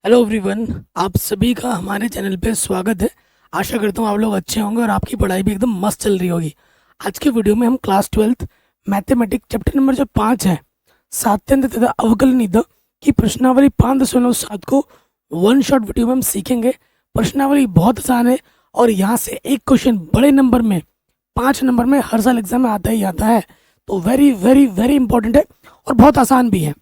Hello everyone, आप सभी का हमारे चैनल पे स्वागत है। आशा करता हूँ आप लोग अच्छे होंगे और आपकी पढ़ाई भी एकदम मस्त चल रही होगी। आज के वीडियो में हम class 12th mathematics chapter number जो 5 है, सात्यंत तथा अवकलनित की प्रश्नावली 5.7 को वन शॉट वीडियो में हम सीखेंगे। प्रश्नावली बहुत आसान है और यहाँ से एक क्वेश्चन बड़े नंबर में 5 नंबर में हर साल एग्जाम में आता ही आता है। तो वेरी वेरी वेरी इंपॉर्टेंट है और बहुत आसान भी है।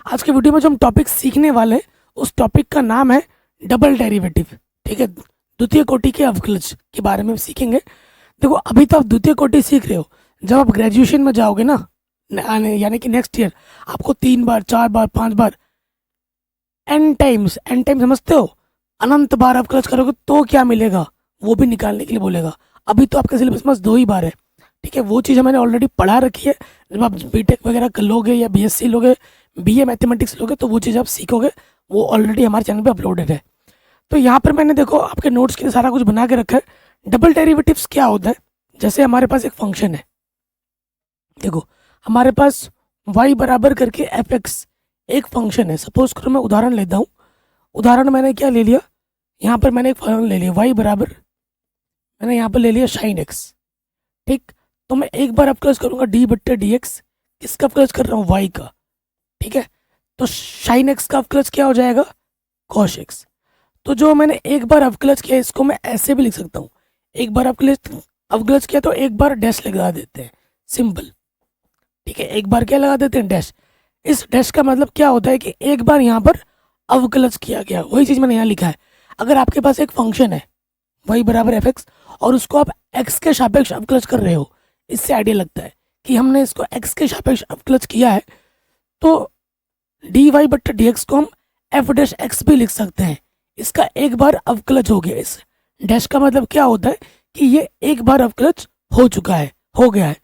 आज के वीडियो में जो हम टॉपिक सीखने वाले हैं उस टॉपिक का नाम है डबल डेरिवेटिव। ठीक है, द्वितीय कोटि के अवकलज के बारे में सीखेंगे। देखो, अभी तो आप द्वितीय कोटि सीख रहे हो, जब आप ग्रेजुएशन में जाओगे ना, यानी कि नेक्स्ट ईयर, आपको 3 बार 4 बार 5 बार एन टाइम समझते हो, अनंत बार अवकलज करोगे तो क्या मिलेगा वो भी निकालने के लिए बोलेगा। अभी तो आपके सिलेबस में 2 ही बार है। ठीक है, वो चीज़ मैंने ऑलरेडी पढ़ा रखी है। जब आप बीटेक वगैरह कर लोगे या बीएससी लोगे, बीए मैथमेटिक्स लोगे, तो वो चीज़ आप सीखोगे, वो ऑलरेडी हमारे चैनल पे अपलोडेड है। तो यहाँ पर मैंने देखो आपके नोट्स के लिए सारा कुछ बना के रखा है। डबल डेरिवेटिव्स क्या होता है? जैसे हमारे पास एक फंक्शन है, देखो हमारे पास y बराबर करके एफ एक्स एक फंक्शन है। सपोज करो मैं उदाहरण लेता हूँ। उदाहरण मैंने क्या ले लिया, यहाँ पर मैंने एक फंक्शन ले लिया y बराबर, मैंने यहाँ पर ले लिया साइन एक्स। ठीक, तो मैं एक बार अवकलज करूँगा डी बट्टे डी एक्स। किसका अवकलज कर रहा हूँ? y का। ठीक है, तो साइन एक्स का अवकलज क्या हो जाएगा? Cos x. तो जो मैंने एक बार अवकलज किया इसको मैं ऐसे भी लिख सकता हूँ। एक बार अवकलज अवकलज किया तो एक बार डैश लगा देते हैं, सिंपल। ठीक है, एक बार क्या लगा देते हैं? डैश। इस डैश का मतलब क्या होता है कि एक बार यहाँ पर अवकलज किया गया, वही चीज़ मैंने यहाँ लिखा है। अगर आपके पास एक फंक्शन है y बराबर एफ एक्स और उसको आप x के सापेक्ष अवकलज कर रहे हो, इससे आइडिया लगता है कि हमने इसको x के सापेक्ष अवकलज किया है, तो डी वाई बट्टे डी एक्स को हम एफ डैश एक्स भी लिख सकते हैं। इसका एक बार अवकलज हो गया। इस डैश का मतलब क्या होता है कि ये एक बार अवकलज हो चुका है, हो गया है।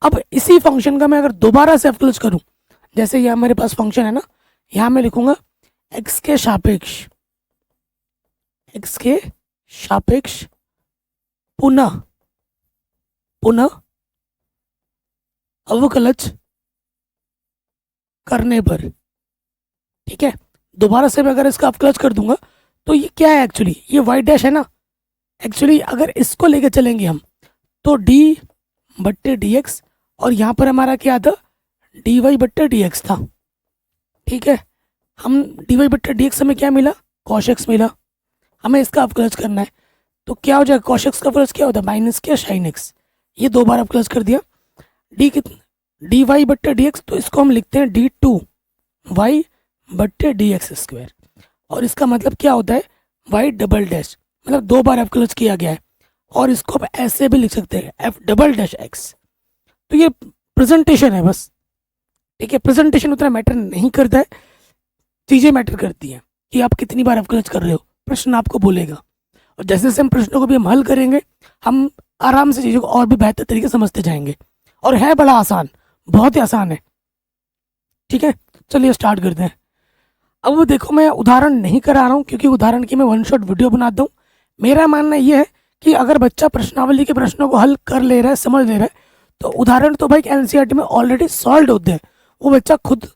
अब इसी फंक्शन का मैं अगर दोबारा से अवकलज करूं, जैसे यहाँ मेरे पास फंक्शन है ना, यहाँ मैं लिखूंगा एक्स के सापेक्ष, एक्स के सापेक्ष पुनः पुनः अवकलज करने पर। ठीक है, दोबारा से मैं अगर इसका अवकलज कर दूंगा तो ये क्या है एक्चुअली? ये वाई डैश है ना। एक्चुअली अगर इसको लेके चलेंगे हम तो डी बट्टे डी एक्स, और यहाँ पर हमारा क्या था? डी वाई बट्टे डी एक्स था। ठीक है, हम डी वाई बट्टे डी एक्स हमें क्या मिला? कॉस एक्स मिला। हमें इसका अवकलज करना है तो क्या हो जाएगा? कॉस एक्स का अवकलज क्या होता है? माइनस क्या? Sine x. ये 2 बार अवकलज कर दिया। डी कितना? डी वाई बट्टे डी एक्स, तो इसको हम लिखते हैं डी टू वाई बट्टे डी एक्स स्क्वायर। और इसका मतलब क्या होता है? वाई डबल डैश, मतलब 2 बार अवकलज किया गया है। और इसको आप ऐसे भी लिख सकते हैं एफ डबल डैश एक्स। तो ये प्रेजेंटेशन है बस। ठीक है, प्रेजेंटेशन उतना मैटर नहीं करता है, चीज़ें मैटर करती हैं कि आप कितनी बार अवकलज कर रहे हो। प्रश्न आपको बोलेगा और जैसे जैसे हम प्रश्नों को भी हम हल करेंगे, हम आराम से चीज़ों को और भी बेहतर तरीके से समझते जाएंगे। और है बड़ा आसान, बहुत ही आसान है। ठीक है, चलिए स्टार्ट करते हैं। अब वो देखो, मैं उदाहरण नहीं करा रहा हूँ क्योंकि उदाहरण की मैं वन शॉट वीडियो बनाता हूँ। मेरा मानना ये है कि अगर बच्चा प्रश्नावली के प्रश्नों को हल कर ले रहा है, समझ ले रहा है, तो उदाहरण तो भाई एनसीईआरटी में ऑलरेडी सॉल्व होते हैं, वो बच्चा खुद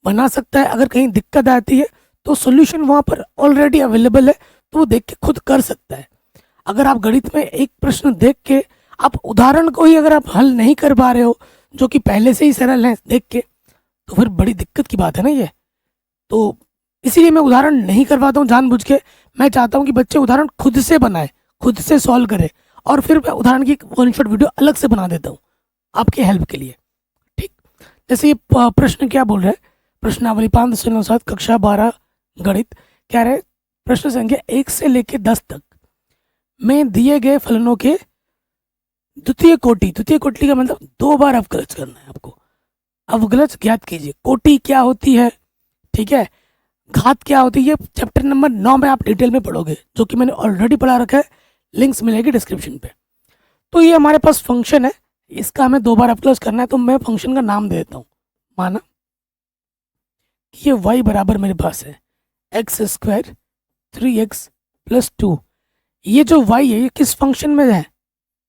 बना सकता है। अगर कहीं दिक्कत आती है तो सोल्यूशन वहाँ पर ऑलरेडी अवेलेबल है, तो वो देख के खुद कर सकता है। अगर आप गणित में एक प्रश्न देख के आप उदाहरण को ही अगर आप हल नहीं कर पा रहे हो, जो कि पहले से ही सरल है देख के, तो फिर बड़ी दिक्कत की बात है ना ये। तो इसीलिए मैं उदाहरण नहीं करवाता हूँ जानबूझ के। मैं चाहता हूँ कि बच्चे उदाहरण खुद से बनाए, खुद से सॉल्व करें, और फिर मैं उदाहरण की वन शॉट वीडियो अलग से बना देता हूँ आपके हेल्प के लिए। ठीक, जैसे ये प्रश्न क्या बोल रहा है? प्रश्नावली 5.7 कक्षा 12 गणित कह रहे हैं, प्रश्न संख्या 1 से लेकर 10 तक में दिए गए फलनों के द्वितीय कोटि, द्वितीय कोटि का मतलब 2 बार अवकलज करना है आपको। अवकलज ज्ञात कीजिए। कोटि क्या होती है? ठीक है, घात क्या होती है? ये चैप्टर नंबर 9 में आप डिटेल में पढ़ोगे, जो कि मैंने ऑलरेडी पढ़ा रखा है, लिंक्स मिलेगी डिस्क्रिप्शन पे। तो ये हमारे पास फंक्शन है, इसका हमें 2 बार अवकलज करना है, तो मैं फंक्शन का नाम दे देता हूँ। माना कि ये y बराबर मेरे पास है एक्स स्क्वायर 3x प्लस 2। ये जो y है ये किस फंक्शन में है?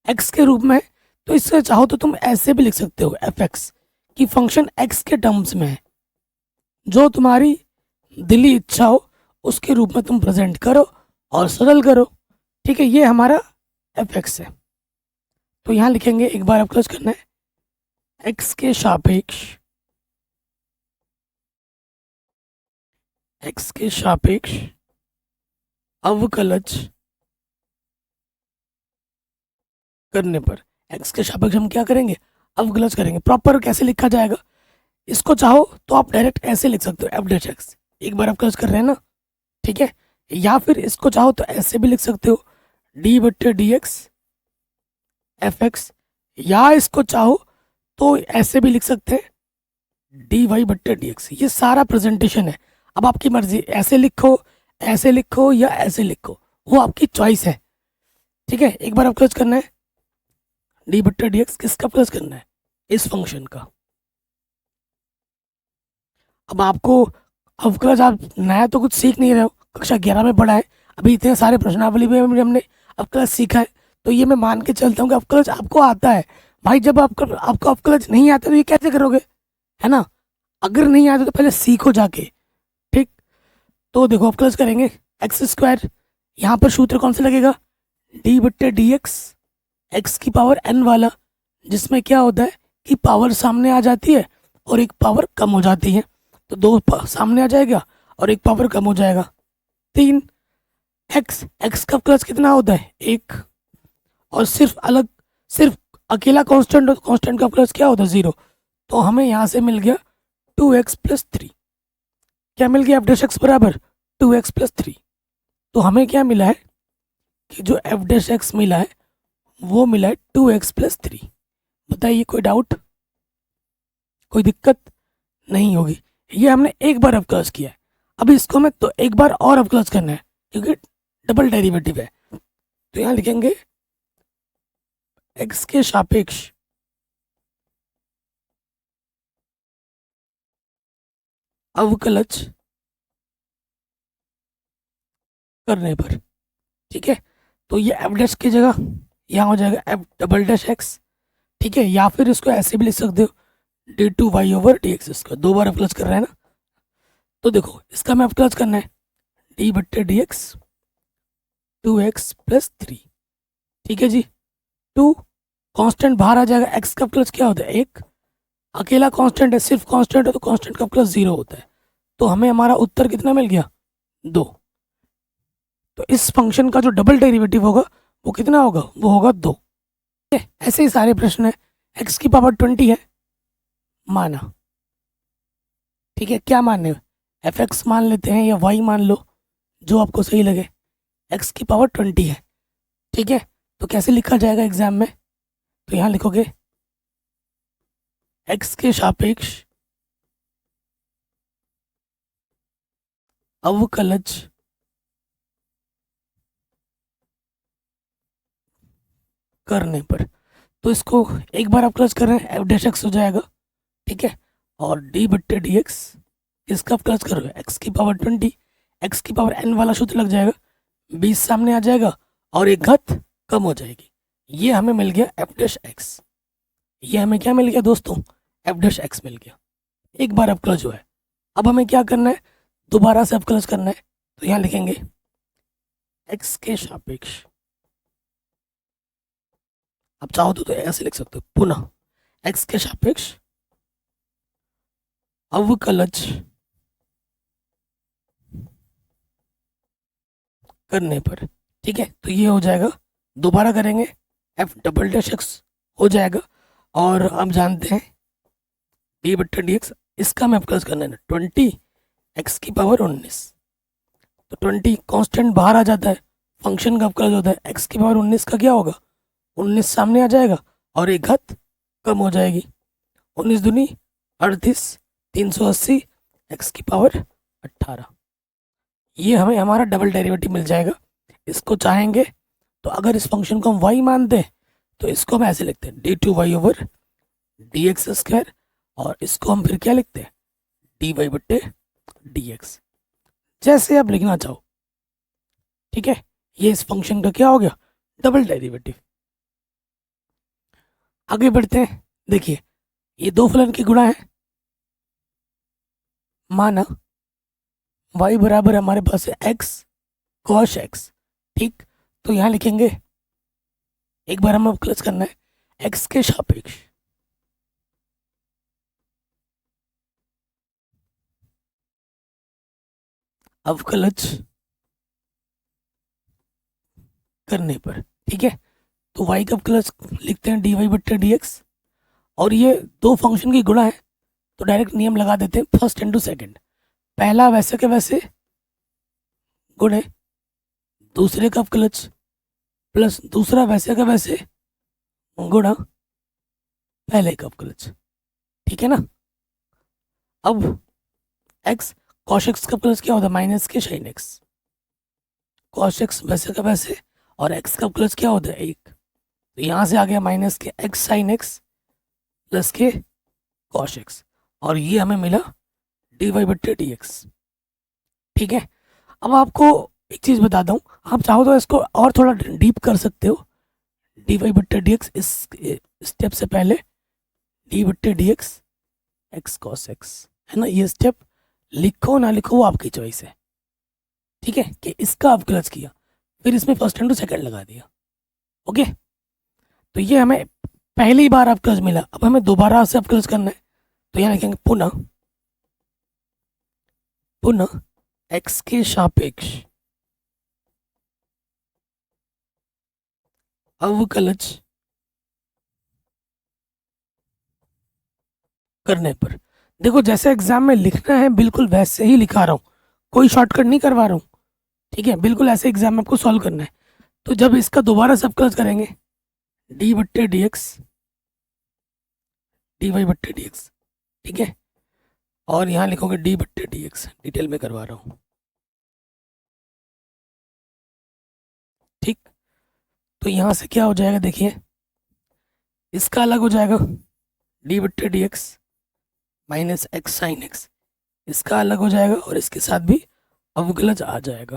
x के रूप में। तो इससे चाहो तो तुम ऐसे भी लिख सकते हो एफ एक्स, कि फंक्शन x के टर्म्स में है, जो तुम्हारी दिली इच्छा हो उसके रूप में तुम प्रेजेंट करो और सरल करो। ठीक है, ये हमारा एफ एक्स है। तो यहाँ लिखेंगे, एक बार अवकलज करना है, एक्स के सापेक्ष, एक्स के सापेक्ष अवकलज करने पर, एक्स के सापेक्ष हम क्या करेंगे, अवकलज करेंगे। प्रॉपर कैसे लिखा जाएगा, इसको चाहो तो आप डायरेक्ट ऐसे लिख सकते हो, एफ डैश एक्स, एक बार अवकलज कर रहे हैं ना, ठीक है। या फिर इसको चाहो तो ऐसे भी लिख सकते हो, डी बट्टे डी एक्स एफ एक्स, या इसको चाहो तो ऐसे भी लिख सकते हैं, डी वाई बट्टे डी एक्स। ये सारा प्रेजेंटेशन है, अब आपकी मर्जी, ऐसे लिखो या ऐसे लिखो, वो आपकी चॉइस है। ठीक है, एक बार अवकलज करना है, डी बट्टे डी एक्स किसका प्लस करना है, इस फंक्शन का। अब आपको अवकलज, आप नया तो कुछ सीख नहीं रहे हो, कक्षा 11 में पढ़ा है, अभी इतने सारे प्रश्नावली में हमने अवकलज सीखा है, तो ये मैं मान के चलता हूँ कि अवकलज आपको आता है। भाई जब आपको अवकलज नहीं आता तो ये कैसे करोगे, है ना। अगर नहीं आता तो पहले सीखो जाके। ठीक, तो देखो अवकलज करेंगे, एक्स स्क्वायर, यहाँ पर सूत्र कौन सा लगेगा, डी बट्टे डी एक्स, एक्स की पावर एन वाला, जिसमें क्या होता है कि पावर सामने आ जाती है और एक पावर कम हो जाती है, तो सामने आ जाएगा और एक पावर कम हो जाएगा, 3। एक्स, एक्स का प्लस कितना होता है, 1, और सिर्फ अकेला कांस्टेंट, कांस्टेंट का प्लस क्या होता है, 0। तो हमें यहाँ से मिल गया 2x+3, क्या मिल गया, एफ डैश एक्स बराबर 2x+3। तो हमें क्या मिला है कि जो एफ डैश एक्स मिला है वो मिला है 2x+3। बताइए कोई डाउट, कोई दिक्कत नहीं होगी। ये हमने एक बार अवकलज किया है, अब इसको हमें तो एक बार और अवकलज करना है क्योंकि डबल डेरिवेटिव है। तो यहाँ लिखेंगे एक्स के सापेक्ष अवकलज करने पर, ठीक है। तो ये एफ डैश की जगह यहाँ हो जाएगा एफ डबल डैश एक्स, ठीक है। या फिर इसको ऐसे भी लिख सकते हो, d two Y over D x square, दो बार अवकलज कर रहे हैं ना। तो देखो इसका हमें अवकलज करना है, डी बट्टे डी एक्स 2x+3, ठीक है जी। 2 कांस्टेंट बाहर आ जाएगा, एक्स का प्लस क्या होता है, 1, अकेला कांस्टेंट है, सिर्फ कांस्टेंट है तो कांस्टेंट का प्लस 0 होता है। तो हमें हमारा उत्तर कितना मिल गया, 2। तो इस फंक्शन का जो डबल डेरिवेटिव होगा वो कितना होगा, वो होगा 2। ठीक है, ऐसे ही सारे प्रश्न है। एक्स की पावर 20 है माना, ठीक है, क्या माने, एफ एक्स मान लेते हैं या वाई मान लो, जो आपको सही लगे। एक्स की पावर 20 है, ठीक है। तो कैसे लिखा जाएगा एग्जाम में, तो यहाँ लिखोगे एक्स के सापेक्ष अवकलज करने पर, तो इसको एक बार अवकलज कर रहे हैं, एफ डैश एक्स हो जाएगा, ठीक है। और डी बट्टे डी एक्स, इसका अवकलज कर रहे हो, एक्स की पावर 20, एक्स की पावर एन वाला सूत्र लग जाएगा, 20 सामने आ जाएगा और एक घात कम हो जाएगी। ये हमें मिल गया एफ डैश एक्स। ये हमें क्या मिल गया दोस्तों, एफ डैश एक्स मिल गया, एक बार अवकलज हुआ है। अब हमें क्या करना है, दोबारा से अवकलज करना है। तो यहाँ लिखेंगे एक्स के सापेक्ष, आप चाहो तो ऐसे लिख सकते हो, पुनः एक्स के सापेक्ष अवकलज करने पर, ठीक है। तो ये हो जाएगा, दोबारा करेंगे, एफ डबल डैश एक्स हो जाएगा। और आप जानते हैं डी बट्टा डी एक्स, इसका मैं अवकलज करना है 20 एक्स की पावर 19। तो 20 कांस्टेंट बाहर आ जाता है, फंक्शन का अवकलज होता है, एक्स की पावर 19 का क्या होगा, 19 सामने आ जाएगा और एक घात कम हो जाएगी, 19 दूनी 38, 380 एक्स की पावर 18। ये हमें हमारा डबल डेरिवेटिव मिल जाएगा। इसको चाहेंगे तो अगर इस फंक्शन को हम वाई मानते हैं तो इसको हम ऐसे लिखते हैं, d two Y over D x square, और इसको हम फिर क्या लिखते हैं, डी वाई बट्टे डी एक्स, जैसे आप लिखना चाहो, ठीक है। ये इस फंक्शन का क्या हो गया, डबल डेरिवेटिव। आगे बढ़ते हैं, देखिए ये दो फलन की गुणा है, माना वाई बराबर हमारे पास है एक्स कॉश एक्स। ठीक, तो यहाँ लिखेंगे, एक बार हमें अवकलज करना है एक्स के सापेक्ष। अवकलज करने पर, ठीक है, तो वाई का अवकलज लिखते हैं डी वाई बट्टे डी एक्स, और ये दो फंक्शन की गुणा है तो डायरेक्ट नियम लगा देते हैं फर्स्ट इंटू सेकेंड। पहला वैसे के वैसे गुणे दूसरे का अवकलज प्लस दूसरा वैसे का वैसे गुणा पहले का अवकलज। ठीक है ना। अब एक्स कॉश एक्स का अवकलज क्या होता है, माइनस के साइन एक्स। कॉश एक्स वैसे का वैसे और एक्स का अवकलज क्या होता है, एक, तो यहाँ से आ गया माइनस के एक्स साइन एक्स प्लस के कॉश एक्स, और ये हमें मिला डी वाई बट्टे डी एक्स। ठीक है, अब आपको एक चीज़ बताता हूँ, आप चाहो तो इसको और थोड़ा डीप कर सकते हो। डी वाई बट्टे डी एक्स, इस स्टेप से पहले डी बट्टे D x x cos x, है ना, ये स्टेप लिखो ना लिखो वो आपकी चॉइस है। ठीक है, कि इसका अवकलज किया फिर इसमें फर्स्ट इंटू सेकंड लगा दिया। ओके, तो ये हमें पहली बार अवकलज मिला, अब हमें दोबारा से अवकलज करना है, तो यहाँ लिखेंगे पुनः पुनः एक्स के सापेक्ष अवकलज करने पर। देखो जैसे एग्जाम में लिखना है बिल्कुल वैसे ही लिखा रहा हूँ, कोई शॉर्टकट नहीं करवा रहा हूँ। ठीक है, बिल्कुल ऐसे एग्जाम में आपको सॉल्व करना है। तो जब इसका दोबारा से अवकलज करेंगे डी बट्टे डी एक्स डी वाई बट्टे डी एक्स, ठीक है, और यहाँ लिखोगे डी बट्टे डी एक्स, डिटेल में करवा रहा हूँ। ठीक, तो यहाँ से क्या हो जाएगा देखिए, इसका अलग हो जाएगा डी बट्टे D x minus x sine x, इसका अलग हो जाएगा और इसके साथ भी अवकलज आ जाएगा,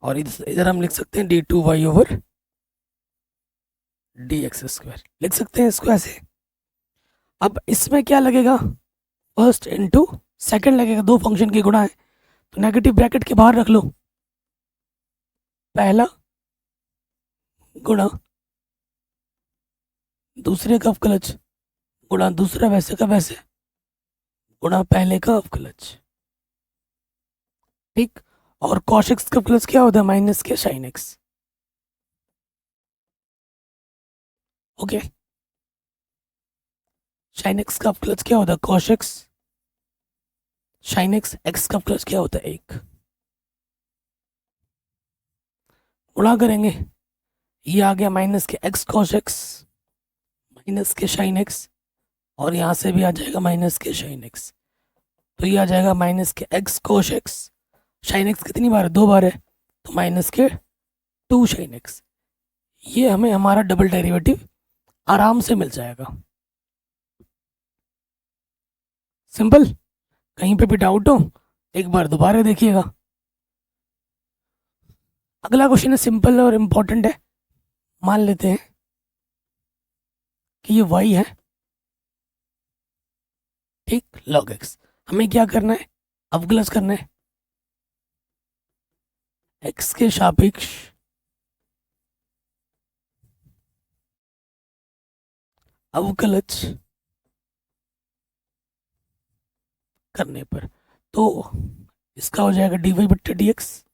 और इधर हम लिख सकते हैं d two Y over D x square, लिख सकते हैं इसको ऐसे। अब इसमें क्या लगेगा, फर्स्ट इंटू सेकेंड लगेगा, दो फंक्शन की गुणा है तो नेगेटिव ब्रैकेट के बाहर रख लो, पहला गुणा दूसरे का अवकलज गुणा दूसरा वैसे का वैसे गुणा पहले का अवकलज। ठीक, और कॉश एक्स का अवकलज क्या होता है, माइनस के sine x. Okay, sine x का अवकलज क्या होता है, cosh x sine x, x का अवकलज क्या होता है, एक, गुणा करेंगे, ये आ गया माइनस के एक्स कॉश एक्स माइनस के साइन एक्स, और यहाँ से भी आ जाएगा माइनस के साइन एक्स, तो ये आ जाएगा माइनस के एक्स कोश एक्स, साइन एक्स कितनी बार है, दो बार है, तो माइनस के टू साइन एक्स। ये हमें हमारा डबल डेरिवेटिव आराम से मिल जाएगा। सिंपल, कहीं पे भी डाउट हो एक बार दोबारा देखिएगा। अगला क्वेश्चन है सिंपल और इम्पोर्टेंट है। मान लेते हैं कि ये y है, ठीक, log x, हमें क्या करना है, अवकलज करना है x के सापेक्ष अवकलज करने पर, तो इसका हो जाएगा डी वाई बट्टे डी एक्स,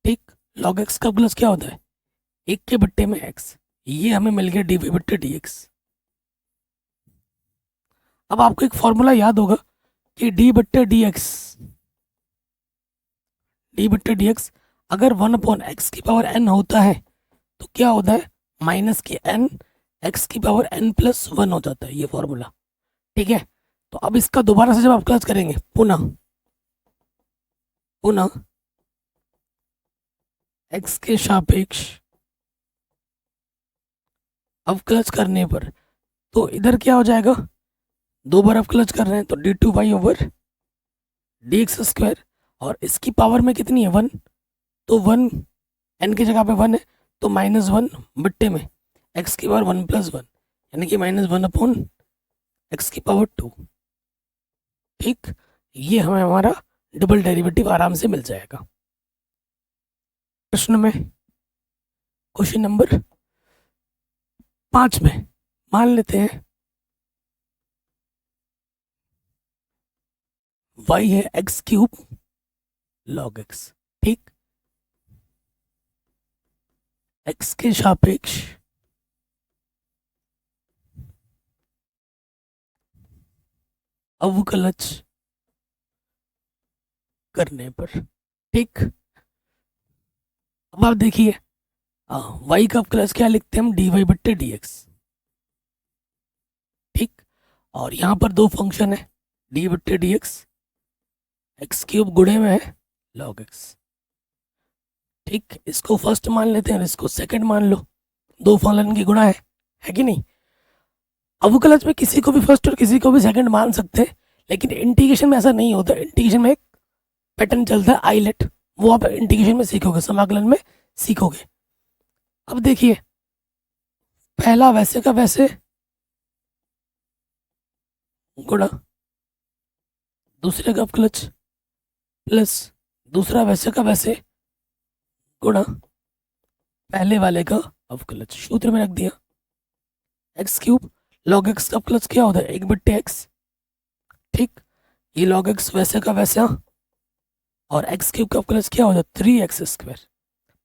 ठीक, log x का अवकलज क्या होता है, एक के बट्टे में x, ये हमें मिल गया डी वाई बट्टे डी एक्स। अब आपको एक फॉर्मूला याद होगा कि डी बट्टे डी एक्स अगर 1/x की पावर n होता है तो क्या होता है, माइनस के n x की पावर n प्लस 1 हो जाता है, ये फॉर्मूला। ठीक है, तो अब इसका दोबारा से जब आप क्लास करेंगे पुनः पुनः x के सापेक्ष अवकलज करने पर, तो इधर क्या हो जाएगा, दो बार अवकलज कर रहे हैं तो d two Y over D x square, और इसकी पावर में कितनी है, 1, तो 1 n की जगह पे 1 है तो -1 बट्टे में x की पावर 1 + 1, यानी कि -1/x⁴। ठीक, ये हमें हमारा डबल डेरिवेटिव आराम से मिल जाएगा। प्रश्न में क्वेश्चन नंबर 5 में मान लेते हैं y है x³ log x। ठीक, x के सापेक्ष अवकलज करने पर। ठीक, अब आप देखिए y का अवकलज क्या लिखते हैं हम, dy/dx। ठीक, और यहाँ पर दो फंक्शन है dy/dx, x³ गुणे में है log x। ठीक, इसको फर्स्ट मान लेते हैं और इसको सेकंड मान लो, दो फलन की गुणा है कि नहीं। अवकलज में किसी को भी फर्स्ट और किसी को भी सेकंड मान सकते हैं, लेकिन इंटीग्रेशन में ऐसा नहीं होता। इंटीग्रेशन में एक पैटर्न चलता है आइलेट, वो आप इंटीग्रेशन में सीखोगे, समाकलन में सीखोगे। अब देखिए, पहला वैसे का वैसे गुणा दूसरे का अवकलज प्लस दूसरा वैसे का वैसे गुणा पहले वाले का अवकलज। सूत्र में रख दिया x³ log x का अवकलज क्या होता है, 1/x। ठीक, ये log x वैसे का वैसा, और x³ का अवकलज क्या होता है, 3x²।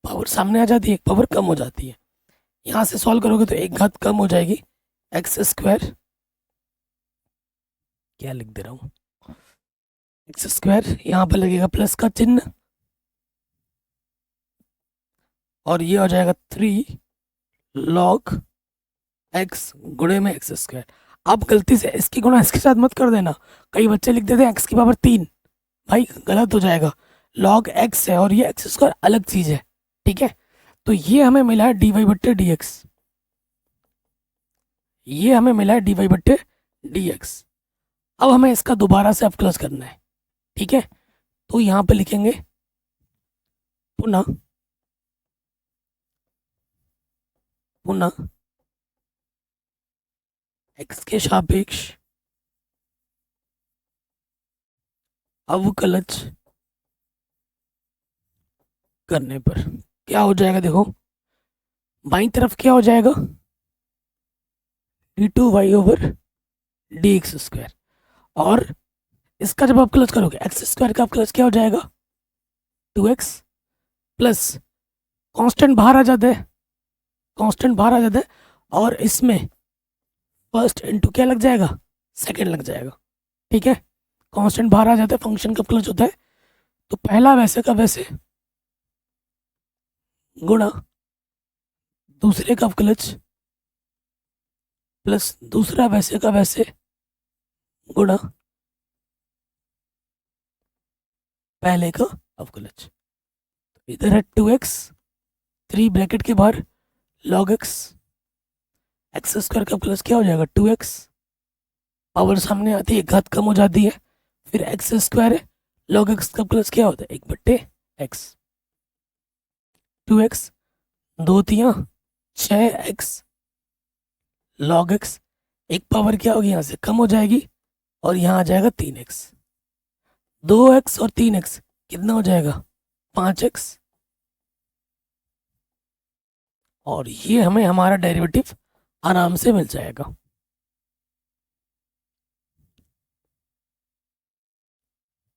पावर सामने आ जाती है, एक पावर कम हो जाती है। यहाँ से सॉल्व करोगे तो एक घात कम हो जाएगी, x², क्या लिख दे रहा हूँ, x², यहाँ पर लगेगा प्लस का चिन्ह, और ये हो जाएगा 3 log x गुणे में x²। आप गलती से इसकी गुणा इसके साथ मत कर देना, कई बच्चे लिख देते हैं x⁻3। भाई गलत हो जाएगा, log x है और ये x² अलग चीज है। ठीक है, तो ये हमें मिला है dy/dx, ये हमें मिला है dy/dx। अब हमें इसका दोबारा से अवकलज करना है। ठीक है, तो यहाँ पे लिखेंगे पुनः x के सापेक्ष अवकलज करने पर क्या हो जाएगा, देखो बाईं तरफ क्या हो जाएगा, d2y/dx², और इसका जब अवकलज करोगे x² का अवकलज क्या हो जाएगा, 2x, प्लस कांस्टेंट बाहर आ जाता है, कांस्टेंट बाहर आ जाता है, और इसमें फर्स्ट इंटू क्या लग जाएगा, सेकंड लग जाएगा। ठीक है, कांस्टेंट बाहर आ जाता है, फंक्शन का अवकलज होता है, तो पहला वैसे का वैसे गुणा दूसरे का अवकलज प्लस दूसरा वैसे का वैसे गुणा पहले का अवकलज। इधर है 2x, 3 ब्रैकेट के बाहर log x, x² का अवकलज क्या हो जाएगा, 2x, पावर सामने आती है, घात कम हो जाती है, फिर x² है, log x का अवकलज क्या होता है, 1/x। 2x 2 तियां 6x log x, एक पावर क्या होगी यहाँ से कम हो जाएगी, और यहाँ आ जाएगा 3x। 2x और 3x कितना हो जाएगा, 5x, और ये हमें हमारा डेरिवेटिव आराम से मिल जाएगा।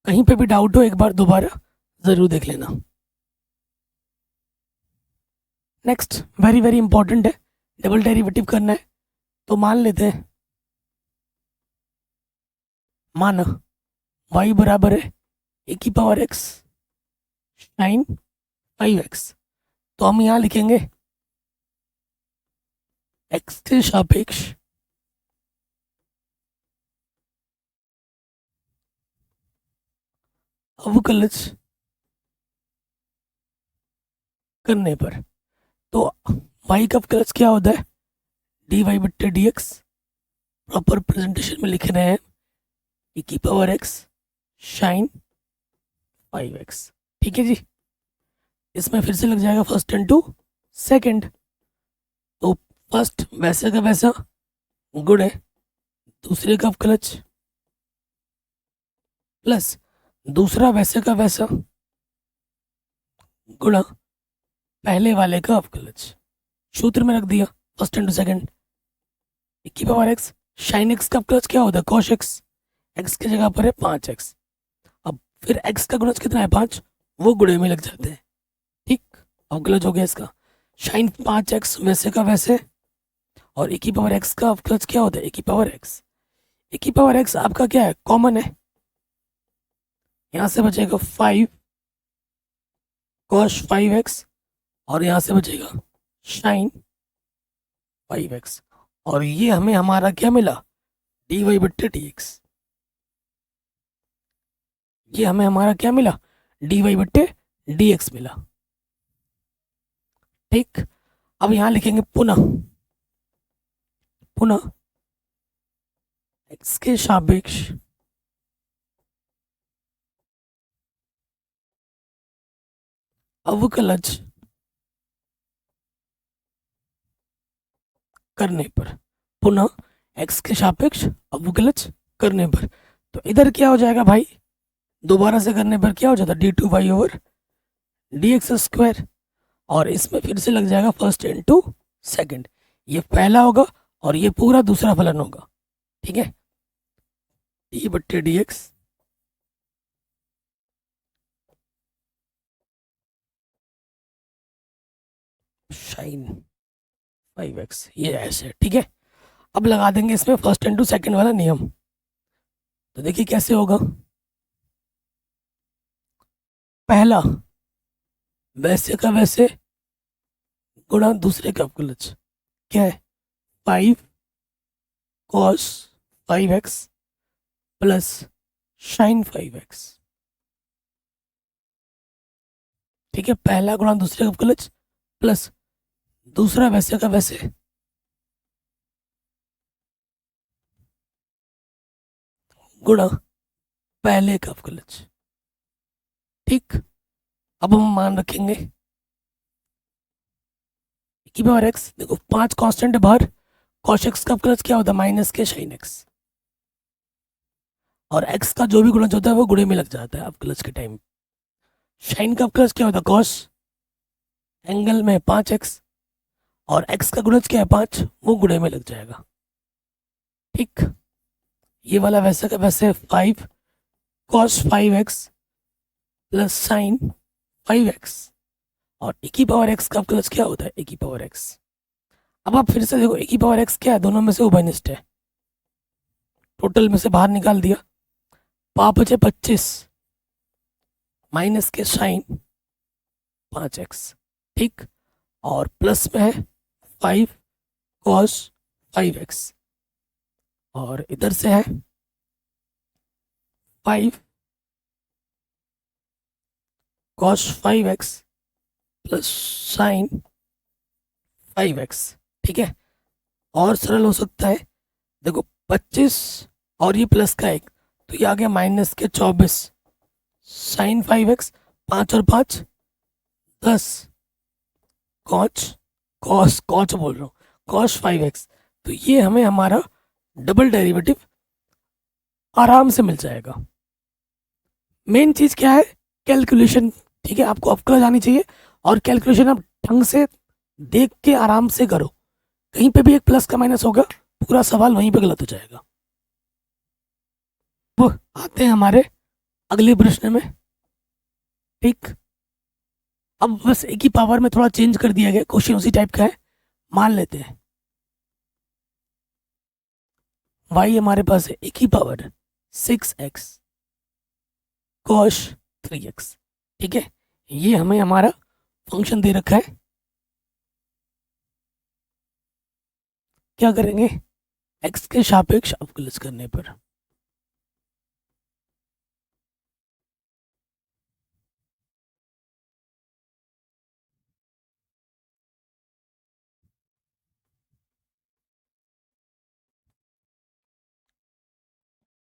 कहीं पे भी डाउट हो एक बार दोबारा जरूर देख लेना। नेक्स्ट वेरी वेरी इंपॉर्टेंट है, डबल डेरिवेटिव करना है, तो मान लेते हैं माना y बराबर है e⁻x sin 5x, तो हम यहाँ लिखेंगे x के सापेक्ष अवकलज करने पर। तो y का अवकलज क्या होता है, dy/dx, प्रॉपर प्रेजेंटेशन में लिख रहे हैं e⁻x sin 5x। ठीक है जी, इसमें फिर से लग जाएगा फर्स्ट इंटू सेकंड, तो फर्स्ट वैसे का वैसा गुणे दूसरे का अवकलज प्लस दूसरा वैसे का वैसा गुणा पहले वाले का अवकलज। सूत्र में रख दिया फर्स्ट इंटू सेकंड। की पावर एक्स साइन एक्स का अवकलज क्या होता है कॉश एक्स। एक्स की जगह पर है 5x। अब फिर एक्स का गुणज कितना है 5, वो गुणे में लग जाते हैं। ठीक, अवकलज हो गया इसका साइन 5x वैसे का वैसे। और e की पावर एक्स का अवकलज क्या होता है e की पावर एक्स। e की पावर एक्स आपका क्या है कॉमन है, यहाँ से बचेगा 5 cos 5x और यहाँ से बचेगा साइन 5x। और ये हमें हमारा क्या मिला dy बट्टे dx। ये हमें हमारा क्या मिला dy बट्टे dx मिला। ठीक, अब यहाँ लिखेंगे पुनः पुनः x के सापेक्ष अवकलज करने पर, पुनः x के सापेक्ष अवकलज करने पर। तो इधर क्या हो जाएगा भाई, दोबारा से करने पर क्या हो जाता d2y ओवर dx स्क्वायर। और इसमें फिर से लग जाएगा फर्स्ट इंटू सेकंड। ये पहला होगा और ये पूरा दूसरा फलन होगा। ठीक है, d बट्टे dx साइन 5x, ये ऐसे। ठीक है, अब लगा देंगे इसमें फर्स्ट इंटू सेकंड वाला नियम। तो देखिए कैसे होगा, पहला वैसे का वैसे गुणा दूसरे का अवकलज क्या है 5 cos 5x plus sign 5x। ठीक है, पहला गुणा दूसरे का अवकलज प्लस दूसरा वैसे का वैसे गुणा पहले का अवकलज। ठीक, अब हम मान रखेंगे की पावर एक्स। देखो 5 कांस्टेंट है बाहर, कॉस एक्स का अवकलज क्या होता है माइनस के साइन एक्स। और एक्स का जो भी गुणज होता है वो गुणे में लग जाता है अवकलज के टाइम। साइन का अवकलज क्या होता है कॉस एंगल में 5x और x का गुणज क्या है 5, वो गुणे में लग जाएगा। ठीक, ये वाला वैसे का वैसे 5 cos 5x plus sign 5x और e की पावर x का अवकलज क्या होता है e की पावर x। अब आप फिर से देखो e की पावर x क्या है, दोनों में से उभयनिष्ठ है। टोटल में से बाहर निकाल दिया, 5 बचे 25 माइनस के साइन 5x। ठीक, और प्लस में है 5 cos 5x और इधर से है 5 cos 5x plus sign 5x। ठीक है, और सरल हो सकता है, देखो 25 और ये प्लस का 1 तो ये आ गया माइनस के 24 साइन 5x, 5 और 5 10 कॉच कॉस कॉच बोल रहा हूँ कॉस 5x। तो ये हमें हमारा डबल डेरिवेटिव आराम से मिल जाएगा। मेन चीज़ क्या है कैलकुलेशन। ठीक है, आपको अवकलज आनी चाहिए और कैलकुलेशन आप ढंग से देख के आराम से करो। कहीं पे भी एक प्लस का माइनस होगा पूरा सवाल वहीं पे गलत हो जाएगा। वो आते हैं हमारे अगले प्रश्न में। ठीक, अब बस एक ही पावर में थोड़ा चेंज कर दिया गया, क्वेश्चन उसी टाइप का है। मान लेते हैं y हमारे पास है एक ही पावर 6x cos 3x। ठीक है, ये हमें हमारा फंक्शन दे रखा है। क्या करेंगे x के सापेक्ष अवकलज करने पर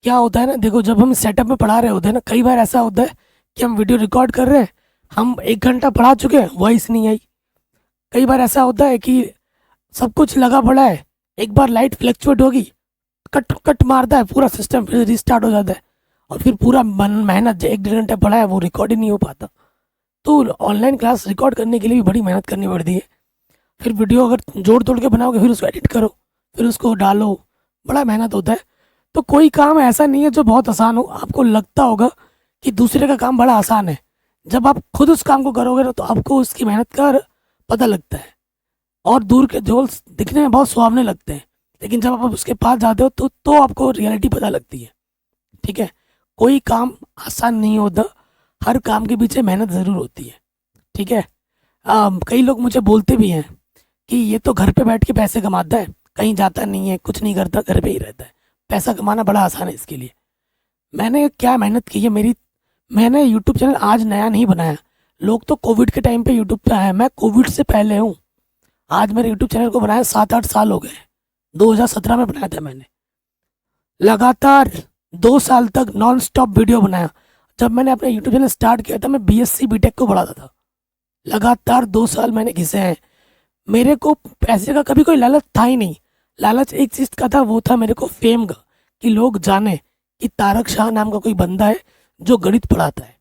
क्या होता है ना, देखो जब हम सेटअप में पढ़ा रहे होते हैं ना, कई बार ऐसा होता है कि हम वीडियो रिकॉर्ड कर रहे हैं, हम 1 घंटा पढ़ा चुके हैं वॉइस नहीं आई। कई बार ऐसा होता है कि सब कुछ लगा पड़ा है एक बार लाइट फ्लक्चुएट होगी, कट कट मारता है, पूरा सिस्टम फिर रिस्टार्ट हो जाता है, और फिर पूरा मेहनत 1 1.5 घंटे पढ़ा है वो रिकॉर्ड ही नहीं हो पाता। तो ऑनलाइन क्लास रिकॉर्ड करने के लिए भी बड़ी मेहनत करनी पड़ती है। फिर वीडियो अगर जोड़ तोड़ के बनाओगे फिर उसको एडिट करो, फिर उसको डालो, बड़ा मेहनत होता है। तो कोई काम ऐसा नहीं है जो बहुत आसान हो। आपको लगता होगा कि दूसरे का काम बड़ा आसान है, जब आप खुद उस काम को करोगे ना तो आपको उसकी मेहनत का पता लगता है। और दूर के झोल दिखने में बहुत सुहावने लगते हैं, लेकिन जब आप उसके पास जाते हो तो आपको रियलिटी पता लगती है। ठीक है, कोई काम आसान नहीं होता, हर काम के पीछे मेहनत ज़रूर होती है। ठीक है। कई लोग मुझे बोलते भी हैं कि ये तो घर पे बैठ के पैसे कमाता है, कहीं जाता नहीं है, कुछ नहीं करता, घर पे ही रहता है, पैसा कमाना बड़ा आसान है इसके लिए। मैंने क्या मेहनत की है मेरी। मैंने यूट्यूब चैनल आज नया नहीं बनाया। लोग तो कोविड के टाइम पे यूट्यूब पे आए, मैं कोविड से पहले हूँ। आज मेरे यूट्यूब चैनल को बनाया 7 8 साल हो गए। 2017 में बनाया था मैंने। लगातार 2 साल तक नॉन स्टॉप वीडियो बनाया। जब मैंने अपना यूट्यूब चैनल स्टार्ट किया था मैं बीएससी बीटेक को पढ़ाता था। लगातार 2 साल मैंने घिसे हैं। मेरे को पैसे का कभी कोई लालच था ही नहीं। लालच एक चीज़ का था, वो था मेरे को फेम का, कि लोग जाने कि तारक शाह नाम का कोई बंदा है जो गणित पढ़ाता है।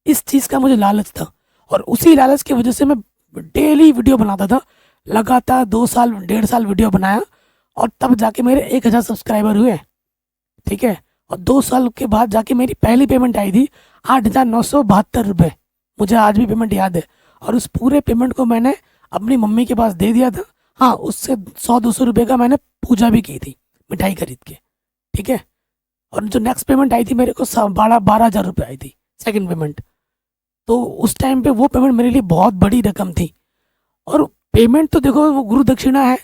इस चीज़ का मुझे लालच था, और उसी लालच की वजह से मैं डेली वीडियो बनाता था। लगातार 2 साल 1.5 साल वीडियो बनाया, और तब जाके मेरे 1,000 सब्सक्राइबर हुए। ठीक है। और 2 साल के बाद जाके मेरी पहली पेमेंट आई थी 8,972 रुपये। मुझे आज भी पेमेंट याद है। और उस पूरे पेमेंट को मैंने अपनी मम्मी के पास दे दिया था। हाँ, उससे 100 200 रुपये का मैंने पूजा भी की थी मिठाई खरीद के। ठीक है। और जो नेक्स्ट पेमेंट आई थी मेरे को 12,000 रुपये आई थी, सेकंड पेमेंट। तो उस टाइम पे वो पेमेंट मेरे लिए बहुत बड़ी रकम थी। और पेमेंट तो देखो वो गुरु दक्षिणा है,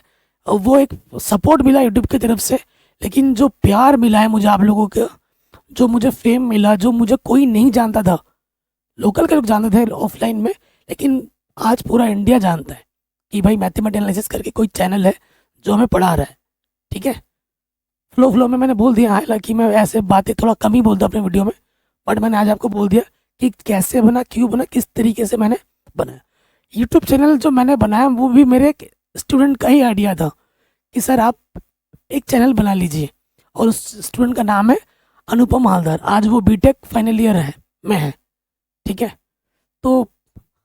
और वो एक सपोर्ट मिला यूट्यूब की तरफ से। लेकिन जो प्यार मिला है मुझे आप लोगों का, जो मुझे फेम मिला, जो मुझे कोई नहीं जानता था, लोकल के लोग जानते थे ऑफलाइन में, लेकिन आज पूरा इंडिया जानता है कि भाई मैथमेटिकल एनालिसिस करके कोई चैनल है जो हमें पढ़ा रहा है। ठीक है। फ्लो फ्लो में मैंने बोल दिया, हालांकि मैं ऐसे बातें थोड़ा कम ही बोलता हूँ अपने वीडियो में, बट मैंने आज आपको बोल दिया कि कैसे बना, क्यों बना, किस तरीके से मैंने बनाया। यूट्यूब चैनल जो मैंने बनाया वो भी मेरे एक स्टूडेंट का ही आइडिया था कि सर आप एक चैनल बना लीजिए, और उस स्टूडेंट का नाम है अनुपम हालदार। आज वो बीटेक फाइनल ईयर है में है। ठीक है। तो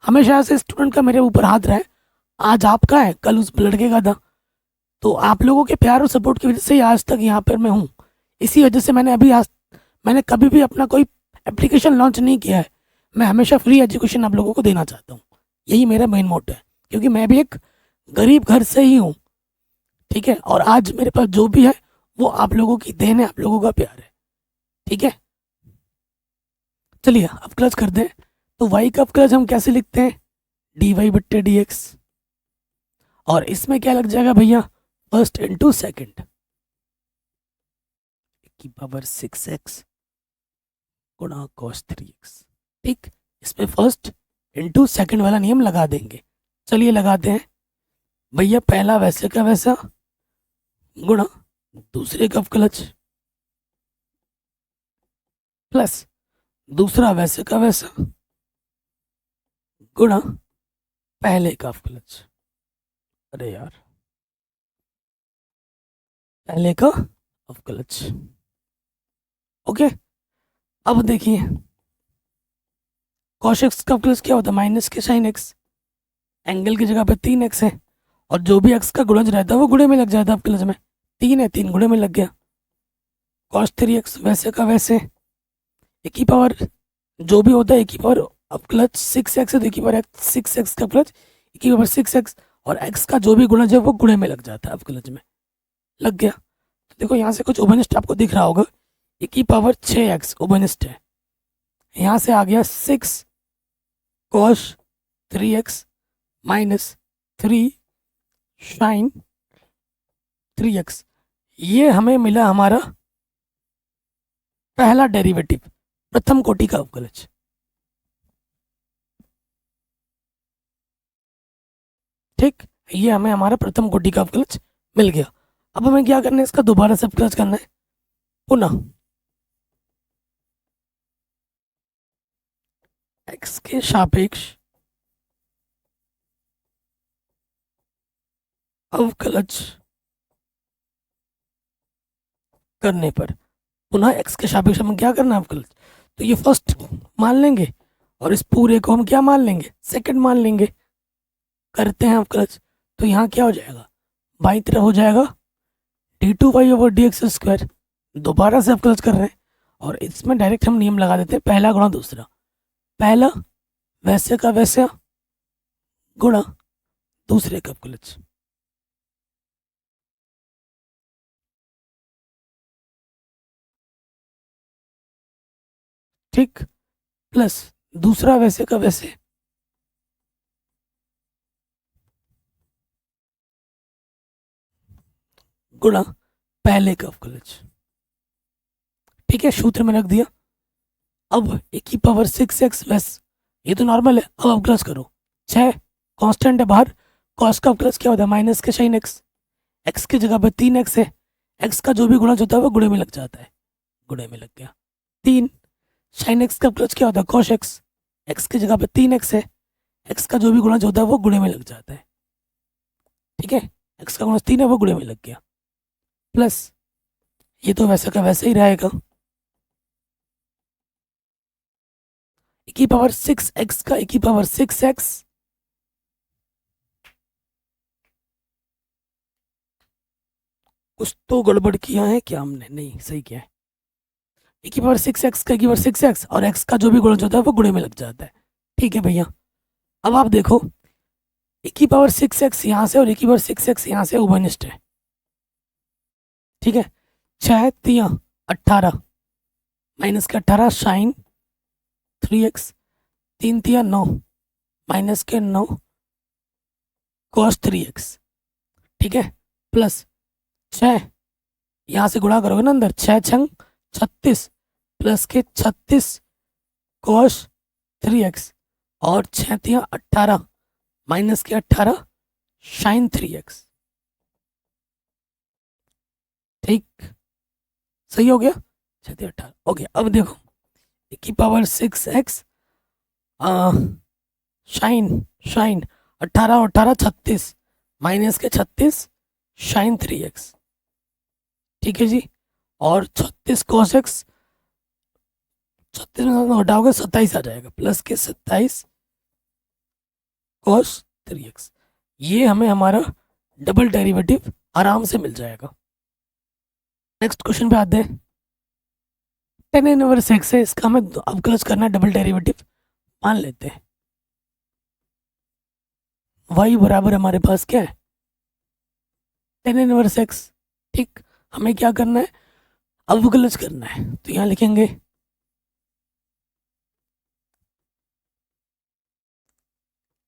हमेशा से स्टूडेंट का मेरे ऊपर हाथ रहा है। आज आपका है, कल उस लड़के का था। तो आप लोगों के प्यार और सपोर्ट की वजह से ही आज तक यहाँ पर मैं हूँ। इसी वजह से मैंने कभी भी अपना कोई एप्लीकेशन लॉन्च नहीं किया है। मैं हमेशा फ्री एजुकेशन आप लोगों को देना चाहता हूँ। यही मेरा मेन मोटिव है, क्योंकि मैं भी एक गरीब घर से ही हूँ। ठीक है। और आज मेरे पास जो भी है वो आप लोगों की देन है, आप लोगों का प्यार है। ठीक है। चलिए अब क्लच करते हैं। तो वाई का क्लच हम कैसे लिखते हैं? dy/dx। और इसमें क्या लग जाएगा भैया? फर्स्ट इंटू सेकेंड की पावर 6x गुणा cos 3x। ठीक। इसमें फर्स्ट इंटू सेकेंड वाला नियम लगा देंगे। चलिए लगाते हैं भैया। पहला वैसे का वैसा गुणा दूसरे का क्लच, प्लस दूसरा वैसे का वैसा गुणा पहले का क्लच। अरे यार, पहले का क्लच। ओके। अब देखिए cos x का क्लच क्या होता है? माइनस के साइन x। एंगल की जगह पे 3x है, और जो भी x का गुणज रहता है वो गुणे में लग जाता है क्लच में। 3 है, 3 गुणे में लग गया। cos 3x वैसे का वैसे, एक ही पावर जो भी होता है एक ही पावर। अब क्लच 6x है तो एक ही पावर 6x का क्लच, एक ही पावर 6x, और x का जो भी गुणज है वो गुणे में लग जाता है। अब क्लच में लग गया। तो देखो यहाँ से कुछ उभयनिष्ठ आपको दिख रहा होगा। एक ही पावर 6x उभयनिष्ठ है। यहाँ से आ गया 6 cos 3x minus 3 sign 3x। ये हमें मिला हमारा पहला डेरिवेटिव, प्रथम कोटि का अवकलज। ठीक। ये हमें हमारा प्रथम कोटि का अवकलज मिल गया। अब हमें क्या करना है? इसका दोबारा से अवकलज करना है पुनः। x के सापेक्ष अवकलज करने पर पुनः एक्स के सापेक्ष हम क्या करना है अवकलज, तो ये फर्स्ट मान लेंगे और इस पूरे को हम क्या मान लेंगे, सेकंड मान लेंगे। करते हैं अवकलज, तो यहाँ क्या हो जाएगा, बाई तरफ हो जाएगा d2y/dx²। दोबारा से अवकलज कर रहे हैं और इसमें डायरेक्ट हम नियम लगा देते हैं, पहला गुणा दूसरा, पहला वैसे का वैसा गुणा दूसरे का अवकलज। ठीक, प्लस दूसरा वैसे का वैसे गुणा पहले का अवकलज। ठीक है, सूत्र में रख दिया। अब e⁻6x वैस, ये तो नॉर्मल है, अब अवकलज करो। 6 कांस्टेंट है बाहर, कॉस का अवकलज क्या होता है, माइनस के साइन एक्स, एक्स की जगह पे 3x है, एक्स का जो भी गुणज होता है वो गुणे में लग जाता है, गुणे में लग गया 3। साइन एक्स का अवकलज क्या होता है, कॉस एक्स, एक्स की जगह पे 3x है, एक्स का जो भी गुणज होता है वो गुणे में लग जाता है। ठीक है, एक्स का गुणज 3 है, वो गुणे में लग गया, प्लस ये तो वैसा का वैसा ही रहेगा, e⁻6x का e⁻6x, कुछ तो गड़बड़ किया है क्या हमने, नहीं सही किया है, e⁻6x का e⁻6x और x का जो भी गुणज होता है वो गुणे में लग जाता है। ठीक है भैया, अब आप देखो e⁻6x यहाँ से और e⁻6x यहाँ से उभयनिष्ठ है। ठीक है, 6 3 18 माइनस के 18 साइन 3x, 3 3 9 माइनस के 9 कॉस 3x। ठीक है, प्लस 6 यहाँ से गुणा करोगे ना अंदर, 6 छंग 36 प्लस के 36 कॉस 3x और 6 3 18 माइनस के 18 साइन 3x। ठीक, सही हो गया, 6 3 18 ओके। अब देखो e⁻6x साइन साइन 18 18 36 माइनस के 36 साइन 3x। ठीक है जी, और 36 कॉस एक्स, 36 में हटाओगे 27 आ जाएगा, प्लस के 27 कॉस 3x। ये हमें हमारा डबल डेरिवेटिव आराम से मिल जाएगा। नेक्स्ट क्वेश्चन पे आते हैं, tan इनवर्स x है, इसका हमें अवकलज करना है, डबल डेरिवेटिव मान लेते हैं। y बराबर हमारे पास क्या है, tan इनवर्स x। ठीक, हमें क्या करना है, अवकलज करना है, तो यहाँ लिखेंगे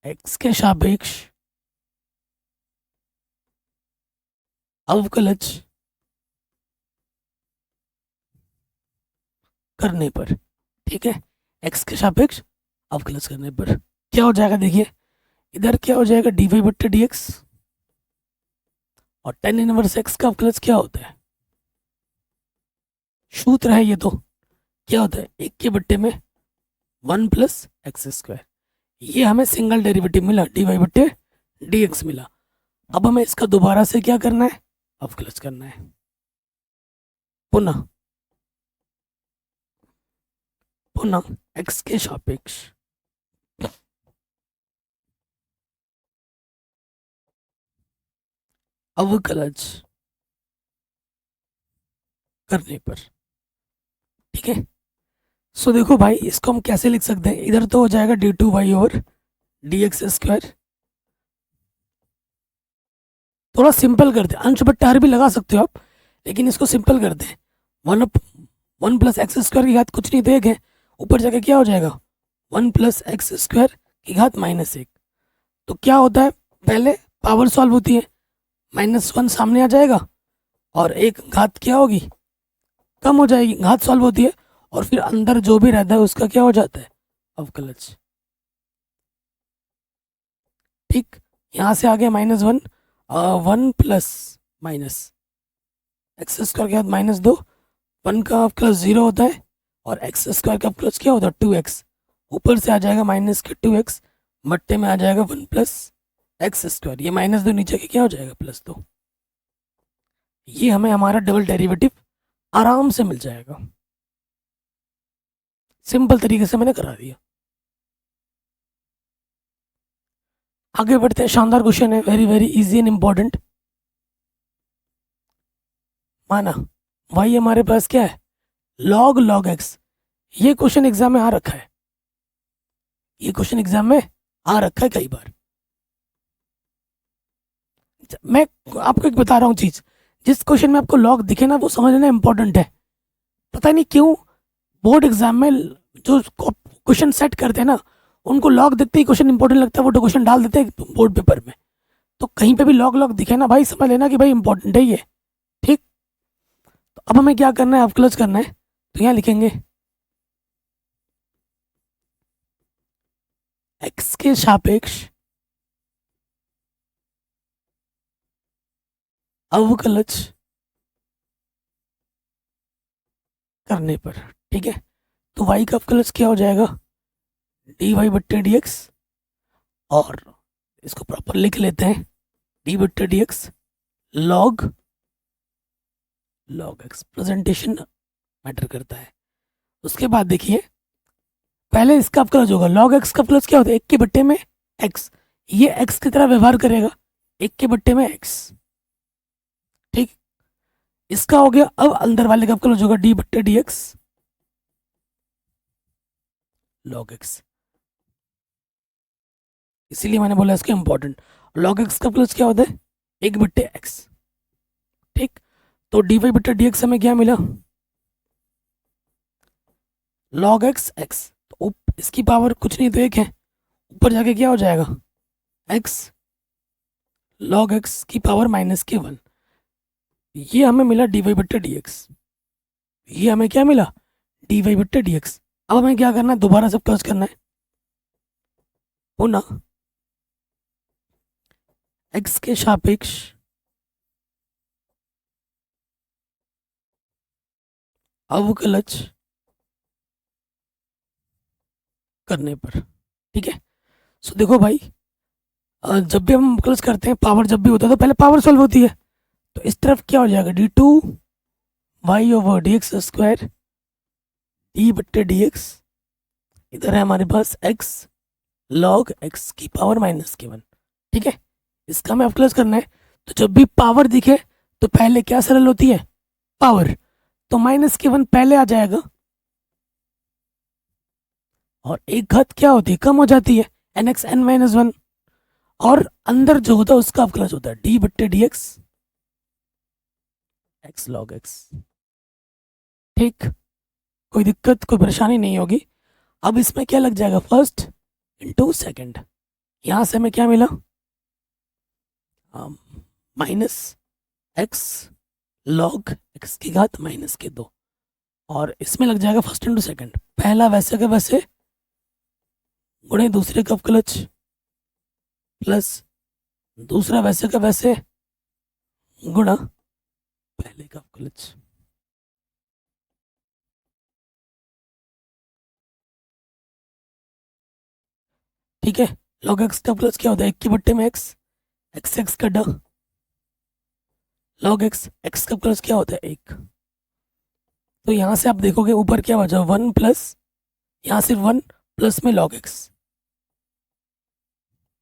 x के सापेक्ष अवकलज करने पर। ठीक है, x के सापेक्ष अवकलज करने पर क्या हो जाएगा, देखिए इधर क्या हो जाएगा dy/dx, और tan इनवर्स x का अवकलज क्या होता है, सूत्र है ये तो, क्या होता है 1 में 1 + x²। ये हमें सिंगल डेरिवेटिव मिला, dy/dx मिला। अब हमें इसका दोबारा से क्या करना है, अवकलज करना है, पुनः पुनः x के सापेक्ष अवकलज करने पर। ठीक है, सो देखो भाई, इसको हम कैसे लिख सकते हैं, इधर तो हो जाएगा d2y/dx²। थोड़ा सिंपल करते हैं, अंश बट्टा हर भी लगा सकते हो आप, लेकिन इसको सिंपल करते हैं। 1 + x² की घात कुछ नहीं, देखे ऊपर जाके क्या हो जाएगा 1 + x² की घात -1। तो क्या होता है, पहले पावर सॉल्व होती है, -1 सामने आ जाएगा और एक घात क्या होगी, कम हो जाएगी, घात सॉल्व होती है और फिर अंदर जो भी रहता है उसका क्या हो जाता है, अवकलज। ठीक, यहाँ से आ गया -1, 1 + -x² के बाद -2, 1 का अवकलज 0 होता है और x² का अवकलज क्या होता है 2x, ऊपर से आ जाएगा -2x, मट्टे में आ जाएगा 1 + x², ये -2 नीचे के क्या हो जाएगा +2। ये हमें हमारा डबल डेरिवेटिव आराम से मिल जाएगा। सिंपल तरीके से मैंने करा दिया। आगे बढ़ते हैं, शानदार क्वेश्चन है, very very easy and important. माना भाई हमारे पास क्या है, लॉग लॉग एक्स। ये क्वेश्चन एग्जाम में आ रखा है, ये क्वेश्चन एग्जाम में आ रखा है कई बार। मैं आपको एक बता रहा हूँ चीज, जिस क्वेश्चन में आपको लॉग दिखे ना वो समझ लेना इंपॉर्टेंट है। पता नहीं क्यों बोर्ड एग्जाम में जो क्वेश्चन सेट करते हैं ना, उनको लॉग दिखते ही क्वेश्चन इंपॉर्टेंट लगता है, वो तो क्वेश्चन डाल देते हैं बोर्ड पेपर में। तो कहीं पे भी लॉग लॉग दिखे ना भाई, समझ लेना कि भाई इंपॉर्टेंट है ये। ठीक, तो अब हमें क्या करना है, अब क्लोज करना है। तो यहाँ लिखेंगे एक्स के सापेक्ष अवकलज करने पर। ठीक है, तो y का अवकलज क्या हो जाएगा, डी वाई बट्टे डी एक्स। और इसको प्रॉपर लिख लेते हैं, डी बट्टे D x log log x. Presentation matter करता है। उसके बाद देखिए, पहले इसका अवकलज होगा, लॉग एक्स का अवकलज क्या होता है, एक के बट्टे में एक्स। ये एक्स की तरह व्यवहार करेगा, एक के बट्टे में एक्स। ठीक, इसका हो गया। अब अंदर वाले का अवकलज होगा डी बट्टे डी एक्स लॉग एक्स। इसीलिए मैंने बोला इसके इंपॉर्टेंट। लॉग एक्स का प्लस क्या होता है, एक बट्टे एक्स। ठीक, तो डी वाई बट्टे डी एक्स हमें क्या मिला, लॉग एक्स एक्स। तो इसकी पावर कुछ नहीं तो एक है, ऊपर जाके क्या हो जाएगा, एक्स लॉग एक्स की पावर माइनस के वन। ये हमें मिला डी वाई बट्टे डी एक्स। ये हमें क्या मिला, डी वाई बट्टे डी एक्स। अब हमें क्या करना है, दोबारा सब प्लस करना है पुनः एक्स के सापेक्ष अवकलज करने पर। ठीक है, सो देखो भाई, जब भी हम अवकलज करते हैं, पावर जब भी होता है तो पहले पावर सॉल्व होती है। तो इस तरफ क्या हो जाएगा, d two Y over D x square d बट्टे डी एक्स। इधर है हमारे पास एक्स लॉग एक्स की पावर माइनस के वन। ठीक है, इसका हमें अवकलज करना है। तो जब भी पावर दिखे तो पहले क्या सरल होती है, पावर। तो माइनस के वन पहले आ जाएगा, और एक घात क्या होती है, कम हो जाती है, n x n minus one. और अंदर जो होता है उसका अवकलज होता है डी बट्टे D x x log x. ठीक, कोई दिक्कत कोई परेशानी नहीं होगी। अब इसमें क्या लग जाएगा, फर्स्ट इंटू सेकेंड। यहां से हमें क्या मिला, माइनस एक्स लॉग एक्स की घात माइनस के दो। और इसमें लग जाएगा फर्स्ट इंटू सेकेंड, पहला वैसे का वैसे गुणे दूसरे का अवकलज प्लस दूसरा वैसे का वैसे गुणा पहले का अवकलज। ठीक है, लॉग एक्स का प्लस क्या होता है, एक के बट्टे में एक्स, एक्स एक्स का ड लॉग एक्स। एक्स का प्लस क्या होता है, एक। तो यहां से आप देखोगे ऊपर क्या बचा, वन प्लस, यहाँ सिर्फ वन प्लस में लॉग एक्स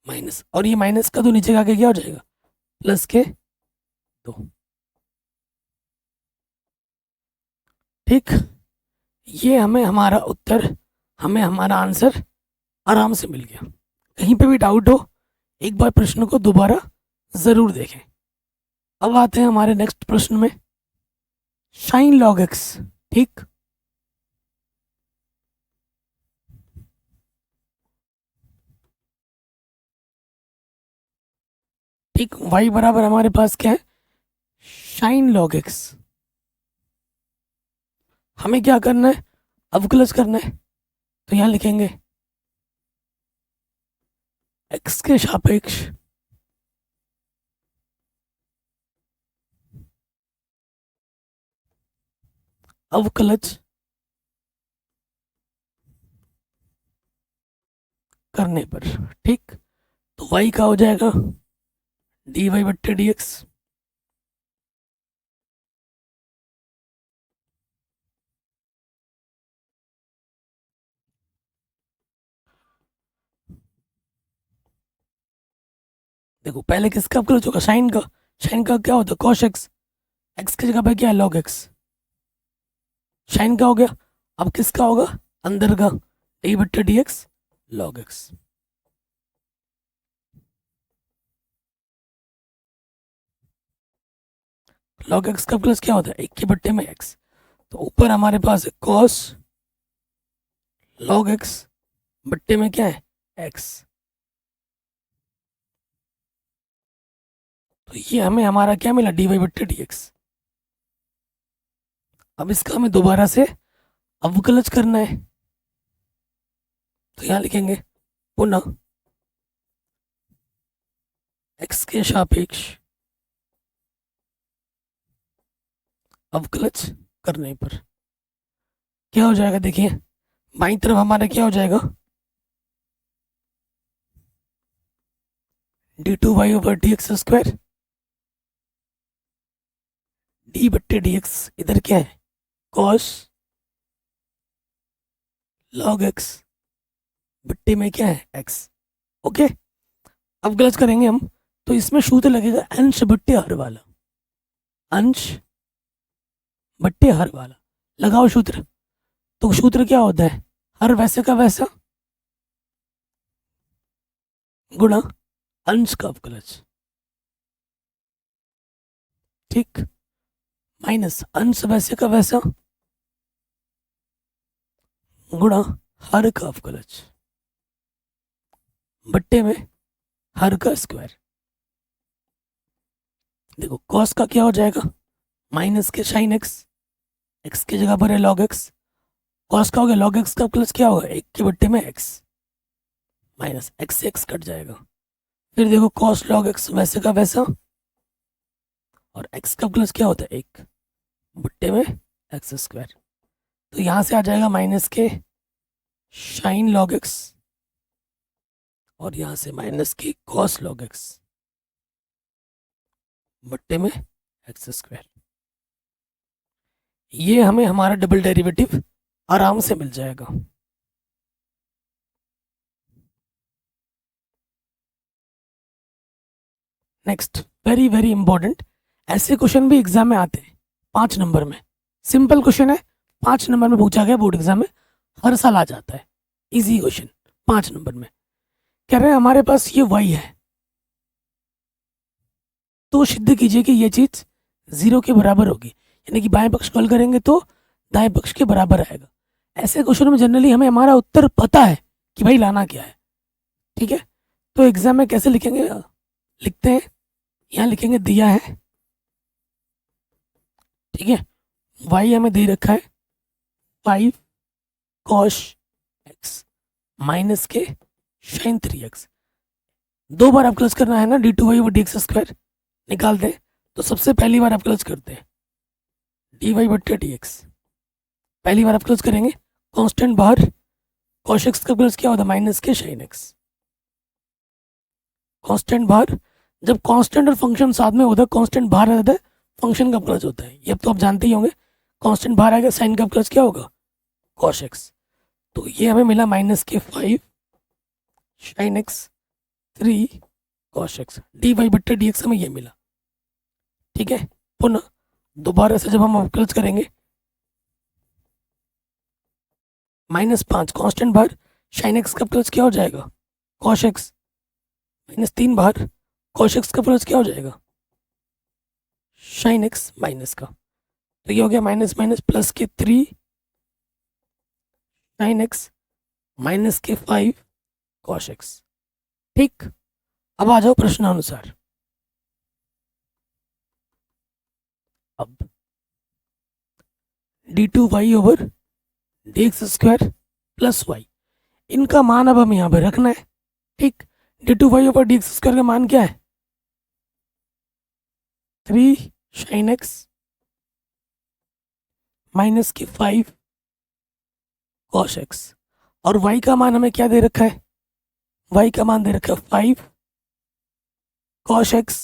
माइनस, और ये माइनस का तो नीचे आके क्या हो जाएगा, प्लस के दो। ठीक, ये हमें हमारा उत्तर, हमें हमारा आंसर आराम से मिल गया। कहीं पे भी डाउट हो, एक बार प्रश्न को दोबारा जरूर देखें। अब आते हैं हमारे नेक्स्ट प्रश्न में, साइन लॉग एक्स। ठीक, ठीक, y बराबर हमारे पास क्या है, साइन लॉग एक्स। हमें क्या करना है, अवकलज करना है। तो यहां लिखेंगे एक्स के सापेक्ष अवकलज करने पर। ठीक, तो y का हो जाएगा डी वाई बट्टे डी एक्स देखो पहले किसका अवकलज होगा, साइन का क्या होता है कॉस एक्स, एक्स की जगह पे क्या है लॉग एक्स, साइन का हो गया। अब किसका होगा अंदर का, डी बट्टे D x log x. Log x का प्लस क्या होता है, एक के बट्टे में एक्स, तो ऊपर हमारे पास है कॉस लॉग एक्स, बट्टे में क्या है एक्स। तो ये हमें हमारा क्या मिला, डी वाई बट्टे डी एक्स। अब इसका हमें दोबारा से अवकलज करना है, तो यहाँ लिखेंगे पुनः एक्स के सापेक्ष अवकलज करने पर क्या हो जाएगा, देखिए बाईं तरफ हमारा क्या हो जाएगा, d two Y over D x square, d बट्टे डी एक्स इधर क्या है कॉस लॉग एक्स, बट्टे में क्या है एक्स। ओके, अब गलत करेंगे हम, तो इसमें सूत्र लगेगा अंश बट्टे हर वाला, अंश बट्टे हर वाला। लगाओ सूत्र, तो सूत्र क्या होता है, हर वैसे का वैसा गुणा अंश का अवकलज, ठीक, माइनस अंश वैसे का वैसा गुणा हर का अवकलज, बट्टे में हर का स्क्वायर। देखो कॉस का क्या हो जाएगा, माइनस के साइन एक्स, एक्स की जगह पर है लॉग एक्स, कॉस का हो गया लॉग एक्स का प्लस क्या होगा, एक के बट्टे में एक्स, माइनस एक्स से एक्स कट जाएगा। फिर देखो कॉस लॉग एक्स वैसे का वैसा, और एक्स का प्लस क्या होता है एक बट्टे में एक्स स्क्वायर। तो यहाँ से आ जाएगा माइनस के साइन लॉग एक्स, और यहाँ से माइनस के कॉस लॉग एक्स बट्टे में एक्स स्क्वायर। ये हमें हमारा डबल डेरिवेटिव आराम से मिल जाएगा। नेक्स्ट, वेरी वेरी इंपॉर्टेंट, ऐसे क्वेश्चन भी एग्जाम में आते हैं 5 नंबर में, सिंपल क्वेश्चन है, 5 नंबर में पूछा गया बोर्ड एग्जाम में, हर साल आ जाता है, इजी क्वेश्चन 5 नंबर में। कह रहे हैं हमारे पास ये y है, तो सिद्ध कीजिए कि ये चीज 0 के बराबर होगी, यानी कि बाएं पक्ष कॉल करेंगे तो दाएं पक्ष के बराबर आएगा। ऐसे क्वेश्चन में जनरली हमें हमारा उत्तर पता है कि भाई लाना क्या है, ठीक है। तो एग्जाम में कैसे लिखेंगे, लिखते हैं, यहाँ लिखेंगे दिया है, ठीक है, y हमें दे रखा है 5 cos x माइनस के साइन 3x। 2 बार आप प्लस करना है ना, d two Y over D x square निकाल दें, तो सबसे पहली बार आप प्लस करते हैं डी वाई बट्टे डी एक्स, पहली बार आप प्लस करेंगे, कांस्टेंट बाहर, cos x का प्लस क्या होता है माइनस के साइन x, कांस्टेंट बाहर, जब कांस्टेंट और फंक्शन साथ में होता है, कांस्टेंट बाहर आ जाता है, फंक्शन का प्लस होता है, ये अब तो आप जानते ही होंगे, कांस्टेंट बाहर आएगा, साइन का प्लस क्या होगा cos x। तो ये हमें मिला माइनस के 5 sine x 3 cos x, d Y बट्टे डी एक्स हमें ये मिला, ठीक है। पुनः दोबारा से जब हम अवकलज करेंगे, -5 कांस्टेंट बाहर, साइन x का प्लस क्या हो जाएगा cos x, -3 बाहर, cos x का प्लस क्या हो जाएगा साइन x माइनस का, तो ये हो गया माइनस माइनस प्लस के 3 साइन x माइनस के 5 cos x, ठीक। अब आ जाओ प्रश्नानुसार। अब d two Y over D x square plus y, इनका मान अब हम यहाँ पे रखना है, ठीक। D two Y over D x square का मान क्या है 3 साइन एक्स माइनस के 5 cos x, और y का मान हमें क्या दे रखा है, y का मान दे रखा है 5 cos x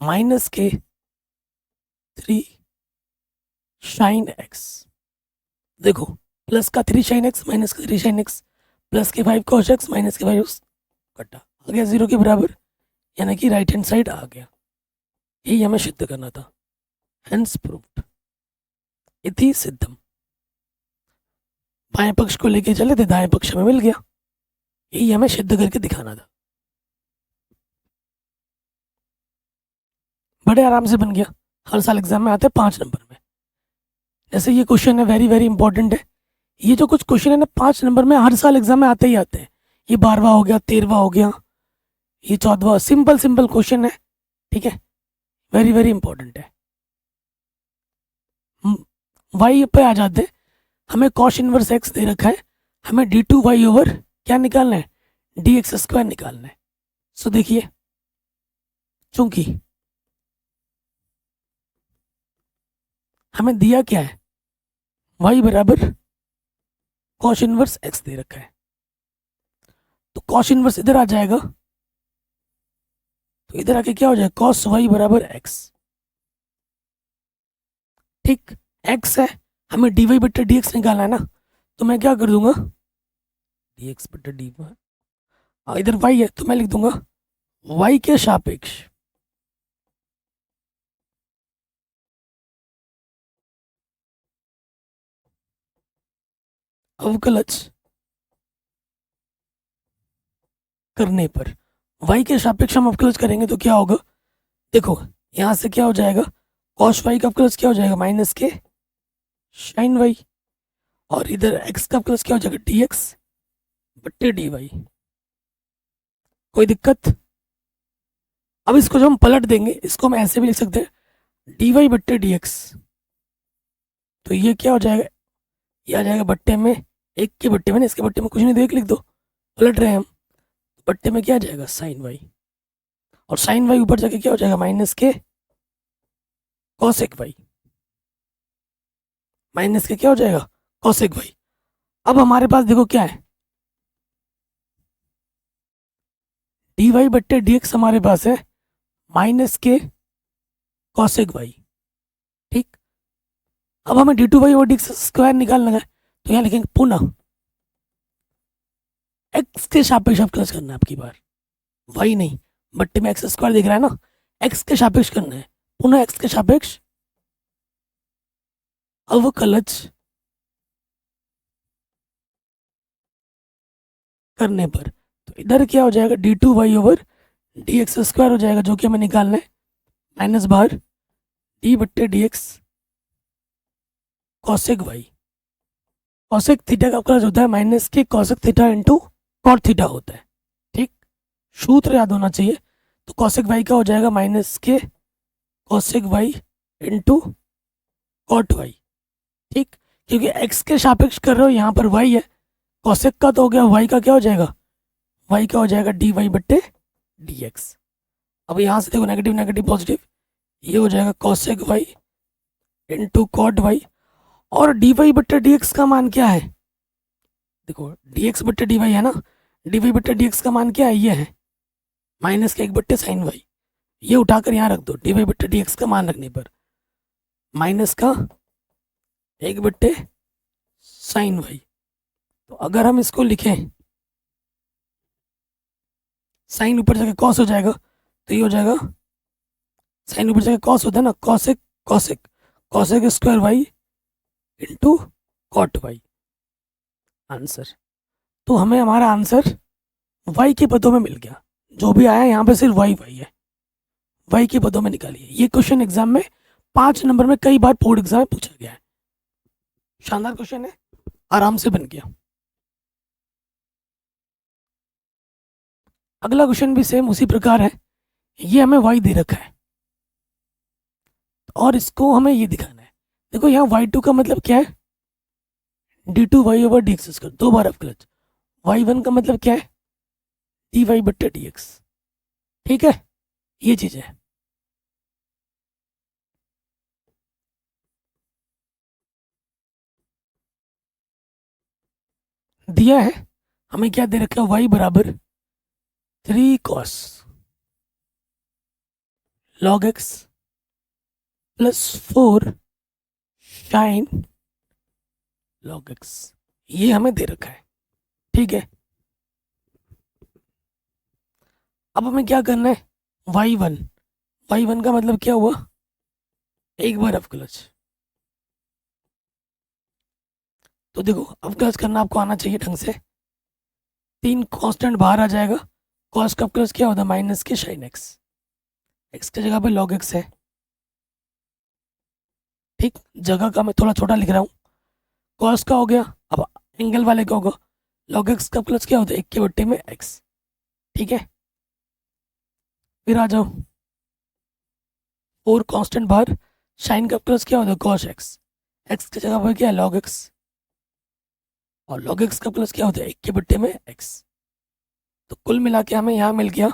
माइनस के 3 साइन x। देखो प्लस का 3 साइन x माइनस का 3 साइन x प्लस के 5 cos x माइनस के 5 कटा आ गया 0 के बराबर, यानी कि राइट हैंड साइड आ गया। यही हमें सिद्ध करना था। हेंस प्रूव्ड, इति सिद्धम। बाएं पक्ष को लेके चले थे, दाएं पक्ष में मिल गया। यही हमें सिद्ध करके दिखाना था। बड़े आराम से बन गया। हर साल एग्जाम में आते हैं 5 नंबर में। जैसे ये क्वेश्चन है, वेरी वेरी इंपॉर्टेंट है। ये जो कुछ क्वेश्चन है ना 5 नंबर में हर साल एग्जाम में आते ही आते हैं। ये 12वां हो गया, 13वां हो गया, ये 14वां। सिंपल सिंपल क्वेश्चन है, ठीक है, वेरी वेरी इंपॉर्टेंट है। वाई पे आ जाते हैं। हमें कॉस इनवर्स एक्स दे रखा है, हमें डी टू वाई ओवर क्या निकालना है, डी एक्स स्क्वायर निकालना है। सो देखिए, चूंकि हमें दिया क्या है, वाई बराबर कॉस इनवर्स एक्स दे रखा है, तो कॉस इनवर्स इधर आ जाएगा, तो इधर आके क्या हो जाएगा, कॉस वाई बराबर एक्स। ठीक, एक्स है, हमें डी वाई बट्टे डी एक्स निकालना है ना, तो मैं क्या कर दूंगा, डी एक्स बट्टे डी वाई, इधर वाई है तो मैं लिख दूंगा वाई के सापेक्ष अवकलज करने पर, वाई के सापेक्ष हम अवकलज करेंगे तो क्या होगा, देखो यहां से क्या हो जाएगा, कॉस वाई का अवकलज क्या हो जाएगा, माइनस के साइन वाई, और इधर एक्स का अवकलज क्या हो जाएगा, डी एक्स बट्टे डी वाई। कोई दिक्कत। अब इसको जो हम पलट देंगे, इसको हम ऐसे भी लिख सकते हैं, डी वाई बट्टे डी एक्स, तो ये क्या हो जाएगा, ये आ जाएगा बट्टे में, एक के बट्टे में ना, इसके बट्टे में कुछ नहीं, देख लिख दो, पलट रहे हैं हम, बट्टे में क्या आ जाएगा, साइन वाई, और साइन वाई ऊपर जाके क्या हो जाएगा, माइनस के कॉसेक वाई, माइनस के क्या हो जाएगा, कॉसेक वाई। अब हमारे पास देखो क्या है, डी वाई बट्टे डी एक्स हमारे पास है माइनस के कॉसेक वाई। ठीक, अब हमें डी टू वाई और डी एक्स स्क्वायर निकालना है, तो यहाँ लिखेंगे पुनः एक्स के सापेक्ष अवकलज करना है आपकी बार, वाई नहीं, बट्टे में एक्स स्क्वायर दिख रहा है ना, एक्स के सापेक्ष करना है, पुनः एक्स के सापेक्ष अवकलज करने पर, तो इधर क्या हो जाएगा, d two Y over D x square हो जाएगा, जो कि हमें निकालना है, माइनस बाहर डी बट्टे D x cosec y. Cosec theta का अवकलज होता है माइनस के cosec theta into cot theta होता है। ठीक, सूत्र याद होना चाहिए। तो कॉसेक वाई का हो जाएगा माइनस के cosec y into cot y. ठीक, क्योंकि एक्स के सापेक्ष कर रहे हो, यहाँ पर वाई है, कॉसेक का तो हो गया, वाई का क्या हो जाएगा, वाई का हो जाएगा डी वाई बट्टे डी एक्स। अब यहाँ से देखो नेगेटिव नेगेटिव पॉजिटिव, ये हो जाएगा cosec y into cot y, और डी वाई बट्टे डी एक्स का मान क्या है, देखो डी एक्स बट्टे डी वाई है ना, डी वाई बट्टे डी एक्स का मान क्या है, ये है माइनस के 1 बट्टे साइन वाई। ये उठाकर यहाँ रख दो, डी वाई बट्टे डी एक्स का मान रखने पर माइनस का 1 बट्टे साइन वाई। तो अगर हम इसको लिखें, साइन ऊपर जाके कॉस हो जाएगा, तो ये हो जाएगा, साइन ऊपर जाके कॉस होता है ना, cosec cosec cosec square y into cot y, answer. तो हमें हमारा आंसर वाई के पदों में मिल गया, जो भी आया यहाँ पे सिर्फ वाई वाई है, वाई के पदों में निकालिए। ये क्वेश्चन एग्जाम में 5 नंबर में कई बार बोर्ड एग्जाम में पूछा गया है। शानदार क्वेश्चन है, आराम से बन गया। अगला क्वेश्चन भी सेम उसी प्रकार है। ये हमें वाई दे रखा है और इसको हमें ये दिखाना है। देखो यहाँ वाई टू का मतलब क्या है, D two Y over D x square, 2 बार अवकलज। वाई वन का मतलब क्या है, डी वाई बट्टे डी एक्स। ठीक है, ये चीज है। दिया है हमें क्या दे रखा है, वाई बराबर 3 cos log x plus 4 sign log x, ये हमें दे रखा है। ठीक है, अब हमें क्या करना है, y1, y1 का मतलब क्या हुआ, एक बार अवकलज। तो देखो अवकलज करना आपको आना चाहिए ढंग से। 3 कांस्टेंट बाहर आ जाएगा, कॉस का अवकलज क्या होता है, माइनस के साइन एक्स, एक्स की जगह पे लॉग एक्स है। ठीक, जगह का मैं थोड़ा छोटा लिख रहा हूँ। कॉस का हो गया, अब एंगल वाले का होगा, लॉग एक्स का प्लस क्या होता है, 1 के बट्टे में एक्स। ठीक है, फिर आ जाओ, 4 कांस्टेंट बाहर, साइन का प्लस क्या होता है, कॉस एक्स, एक्स की जगह पर क्या है, लॉग एक्स, और लॉग एक्स का प्लस क्या होता है, 1 के बट्टे में एक्स। तो कुल मिला के हमें यहाँ मिल गया,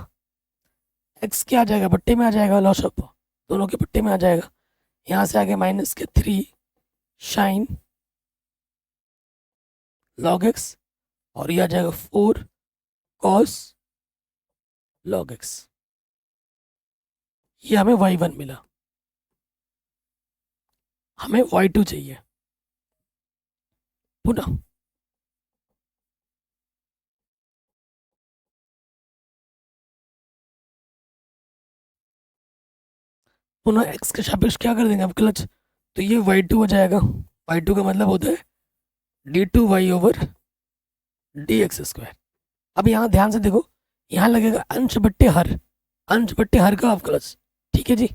एक्स क्या आ जाएगा, बट्टे में आ जाएगा, लॉस ऑफ दोनों के बट्टे में आ जाएगा। यहाँ से आगे माइनस के 3 साइन लॉग एक्स, और ये आ जाएगा 4 कॉस लॉग एक्स। ये हमें y1 मिला, हमें y2 चाहिए। पुनः पुनः x के सापेक्ष क्या कर देंगे अवकलज, तो ये y2 हो जाएगा। y2 का मतलब होता है d2y डी एक्स स्क्वायर। अब यहाँ ध्यान से देखो, यहाँ लगेगा अंश बट्टे हर, अंश बट्टे हर का अवकलज। ठीक है जी,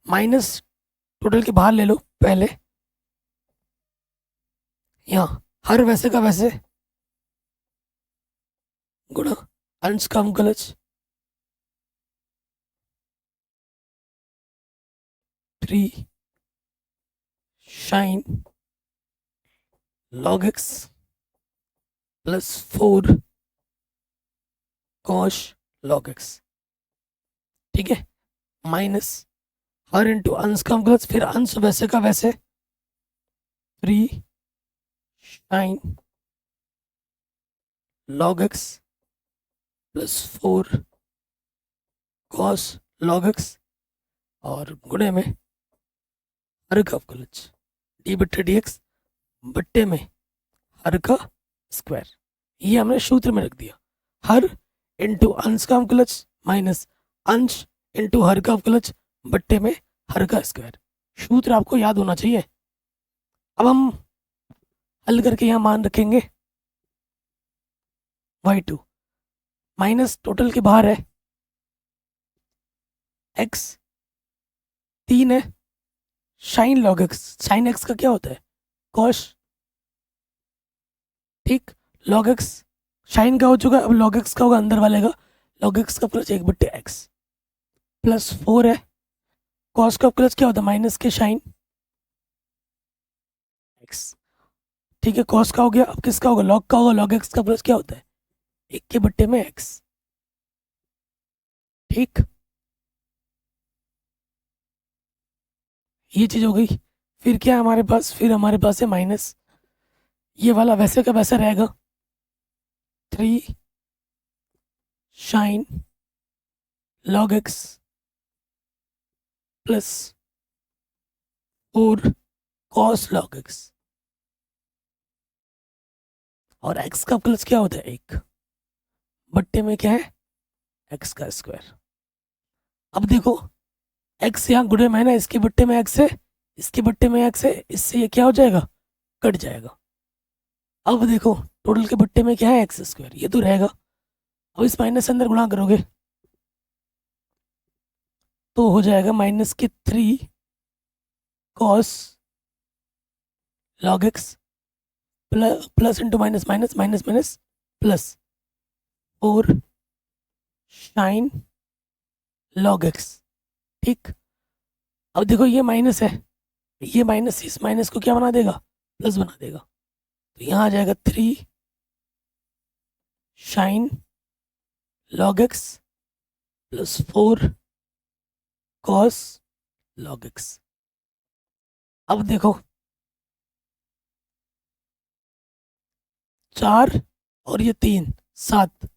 माइनस टोटल के बाहर ले लो पहले, यहाँ हर वैसे का वैसे गुणा अंश का अवकलज 3 sign log x plus 4 cosh log x. ठीक है, माइनस हर इंटू अंश का अवकलज, फिर अंश वैसे का वैसे 3 sign log x plus 4 cos log x, और गुणे में हर का अवकलज डी बट्टे डी एक्स बट्टे में हर का स्क्वायर। ये हमने सूत्र में रख दिया, हर इंटू अंश का अवकलज माइनस अंश इंटू हर का अवकलज बट्टे में हर का स्क्वायर। सूत्र आपको याद होना चाहिए। अब हम हल करके यहाँ मान रखेंगे y2, माइनस टोटल के बाहर है, x 3 है, sign log x, sine x का क्या होता है, कॉस। ठीक, लॉग एक्स साइन का हो चुका है, अब लॉग एक्स का होगा अंदर वाले का, लॉग एक्स का प्लस 1/x प्लस 4 है, कॉस का प्लस क्या होता है, माइनस के साइन एक्स। ठीक है, कॉस का हो गया, अब किसका होगा, लॉग का होगा, लॉग एक्स का प्लस क्या होता है, 1/में एक्स। ठीक, ये चीज हो गई। फिर क्या है हमारे पास, फिर हमारे पास है माइनस, ये वाला वैसे का वैसा रहेगा, 3 sign log x plus 4 cos log x, और x का प्लस क्या होता है, 1 बट्टे में क्या है, x का स्क्वायर। अब देखो x यहाँ गुणे में है ना, इसके बट्टे में x है, इसके बट्टे में x है, इससे ये क्या हो जाएगा, कट जाएगा। अब देखो टोटल के बट्टे में क्या है, एक्स स्क्वायर, ये तो रहेगा। अब इस माइनस से अंदर गुणा करोगे तो हो जाएगा माइनस के 3 cos log x plus into minus minus minus minus plus 4 sign log x. ठीक, अब देखो ये माइनस है, ये माइनस इस माइनस को क्या बना देगा, प्लस बना देगा। तो यहाँ आ जाएगा 3 sign log x plus 4 cos log x. अब देखो 4 और ये 3 7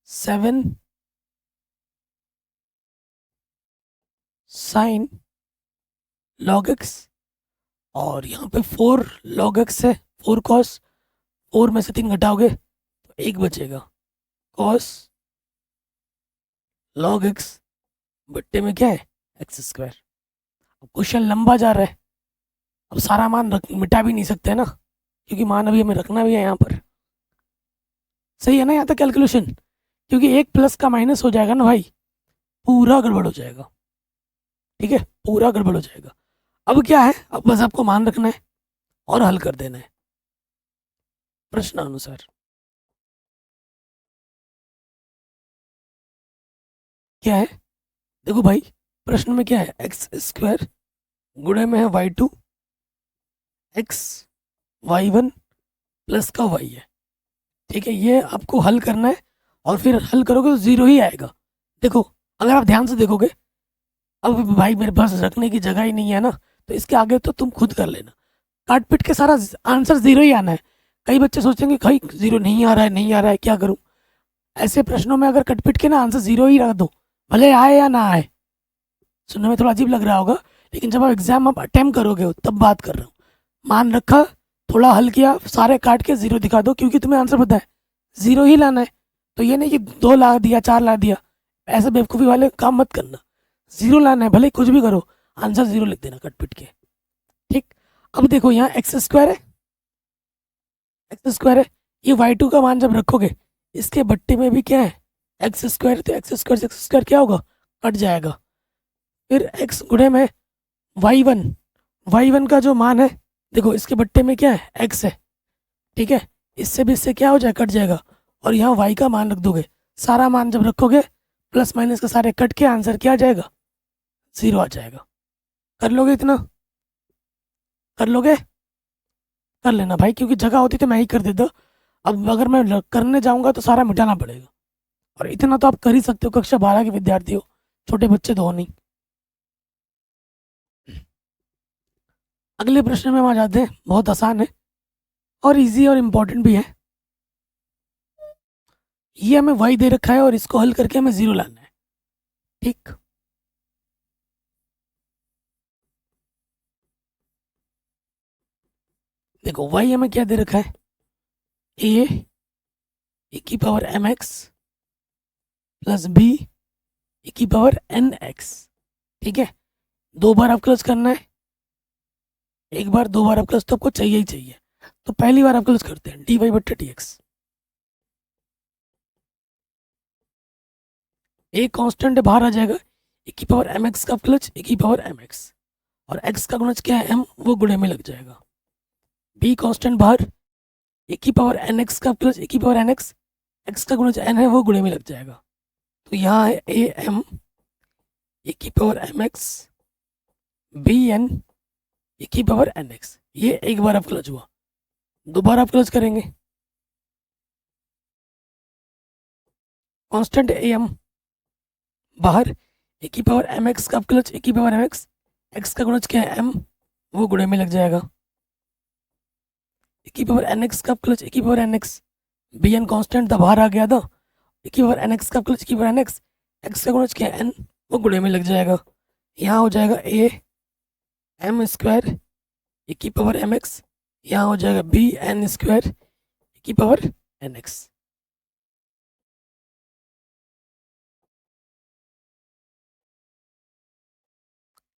7 साइन लॉग एक्स, और यहाँ पे 4 लॉग एक्स है, 4 कॉस, 4 में से 3 घटाओगे तो 1 बचेगा, कॉस लॉग एक्स बट्टे में क्या है, एक्स स्क्वायर। अब क्वेश्चन लंबा जा रहा है, अब सारा मान मिटा भी नहीं सकते ना, क्योंकि मान अभी हमें रखना भी है यहाँ पर। सही है ना यहाँ तक कैलकुलेशन? क्योंकि एक प्लस का माइनस हो जाएगा ना भाई, पूरा गड़बड़ हो जाएगा। ठीक है, पूरा गड़बड़ हो जाएगा। अब क्या है, अब बस आपको मान रखना है और हल कर देना है प्रश्नानुसार। क्या है, देखो भाई, प्रश्न में क्या है, एक्स स्क्वायर गुणे में है y two, x y one plus का वाई है। ठीक है, ये आपको हल करना है और फिर हल करोगे तो जीरो ही आएगा। देखो, अगर आप ध्यान से देखोगे, अब भाई मेरे पास रखने की जगह ही नहीं है ना, तो इसके आगे तो तुम खुद कर लेना, काट पीट के सारा आंसर जीरो ही आना है। कई बच्चे सोचेंगे भाई जीरो नहीं आ रहा है, नहीं आ रहा है, क्या करूं। ऐसे प्रश्नों में अगर कट पीट के ना आंसर जीरो ही रख दो, भले आए या ना आए। सुनने में थोड़ा अजीब लग रहा होगा, लेकिन जब आप एग्जाम आप अटेम्प्ट करोगे तब बात कर रहा हूँ। मान रखा, थोड़ा हल किया, सारे काट के जीरो दिखा दो, क्योंकि तुम्हें आंसर पता है जीरो ही लाना है। तो ये नहीं कि दो ला दिया, चार ला दिया, ऐसे बेवकूफ़ी वाले काम मत करना। जीरो लाना है, भले कुछ भी करो, आंसर जीरो लिख देना कट पिट के। ठीक, अब देखो यहाँ एक्स स्क्वायर है, एक्स स्क्वायर है, ये वाई टू का मान जब रखोगे, इसके बट्टे में भी क्या है, एक्स स्क्वायर, तो एक्स स्क्वायर क्या होगा, कट जाएगा। फिर एक्स गुणे में वाई वन, वाई वन का जो मान है, देखो इसके बट्टे में क्या है, एक्स है। ठीक है, इससे भी इससे क्या हो जाए, कट जाएगा। और यहाँ वाई का मान रख दोगे, सारा मान जब रखोगे, प्लस माइनस के सारे कट के आंसर क्या आ जाएगा, जीरो आ जाएगा। कर लोगे इतना, कर लोगे, कर लेना भाई, क्योंकि जगह होती तो मैं ही कर देता। अब अगर मैं करने जाऊंगा तो सारा मिटाना पड़ेगा, और इतना तो आप कर ही सकते हो, कक्षा 12 के विद्यार्थी हो, छोटे बच्चे तो हो नहीं। अगले प्रश्न में हम आ जाते हैं, बहुत आसान है और इजी और इम्पोर्टेंट भी है। ये हमें वाई दे रखा है और इसको हल करके हमें जीरो लाना है। ठीक, देखो वाई हमें क्या दे रखा है, ए की power M x plus B A की पावर एन एक्स। ठीक है, दो बार अवकलज करना है, एक बार दो बार अवकलज तो आपको चाहिए ही चाहिए। तो पहली बार अवकलज करते हैं, डी वाई बट्टे डी एक्स। ए कांस्टेंट है, बाहर आ जाएगा, ए की पावर एम एक्स का अवकलज ए की पावर एम एक्स, और एक्स का गुणज क्या है, एम, वो गुणे में लग जाएगा। बी कांस्टेंट बाहर, ए की पावर एन एक्स का अवकलज ए की पावर एन एक्स, एक्स का गुणज एन है, वो गुणे में लग जाएगा। तो यहाँ है ए एम ए की power M x b n a की पावर एन एक्स। ये एक बार अवकलज हुआ, दोबारा अवकलज करेंगे, कांस्टेंट ए एम बाहर, ए की पावर एम एक्स का अवकलज ए की पावर एम एक्स, एक्स का गुणज क्या है, एम, वो गुणे में लग जाएगा। ए की पावर एन एक्स का अवकलज ए की power n x, b n constant था, बाहर आ गया था, ए की पावर एन एक्स का अवकलज ए की पावर एन एक्स, एक्स का गुणज क्या है, एन, वो गुणे में लग जाएगा। यहाँ हो जाएगा ए एम स्क्वायर ए की पावर एम एक्स, यहाँ हो जाएगा बी एन स्क्वायर ए की पावर एन एक्स।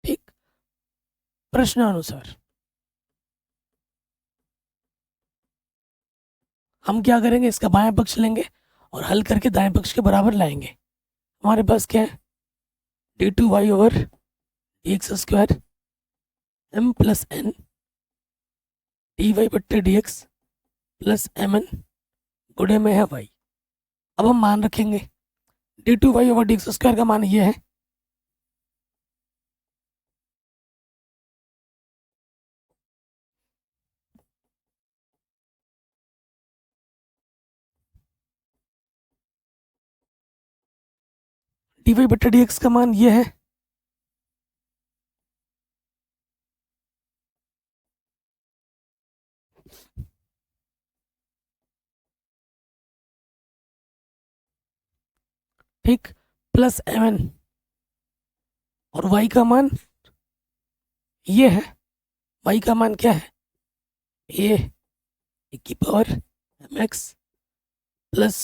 ठीक, प्रश्नानुसार हम क्या करेंगे, इसका बायां पक्ष लेंगे और हल करके दाएं पक्ष के बराबर लाएंगे। हमारे पास क्या है, D two Y over D x square M plus N D Y बट्टे D X plus M N गुणे में है वाई। अब हम मान रखेंगे, D two Y over D x square का मान ये है, डी वाई बट्टे डी एक्स का मान ये है, ठीक, प्लस एम एन, और वाई का मान ये है, वाई का मान क्या है, ए की power M x plus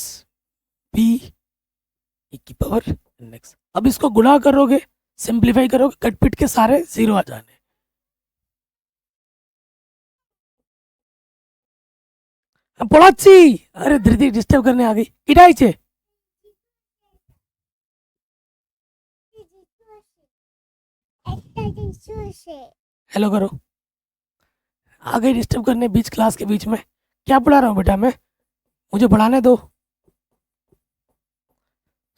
B A की पावर नेक्स्ट। अब इसको गुणा करोगे, सिंप्लीफाई करोगे, कट पिट के सारे जीरो आ जाने। पड़ाची, अरे धृति डिस्टर्ब करने आ गई इटाई छे। हेलो करो, आ गई डिस्टर्ब करने बीच क्लास के बीच में। क्या पढ़ा रहा हूँ बेटा मैं, मुझे पढ़ाने दो।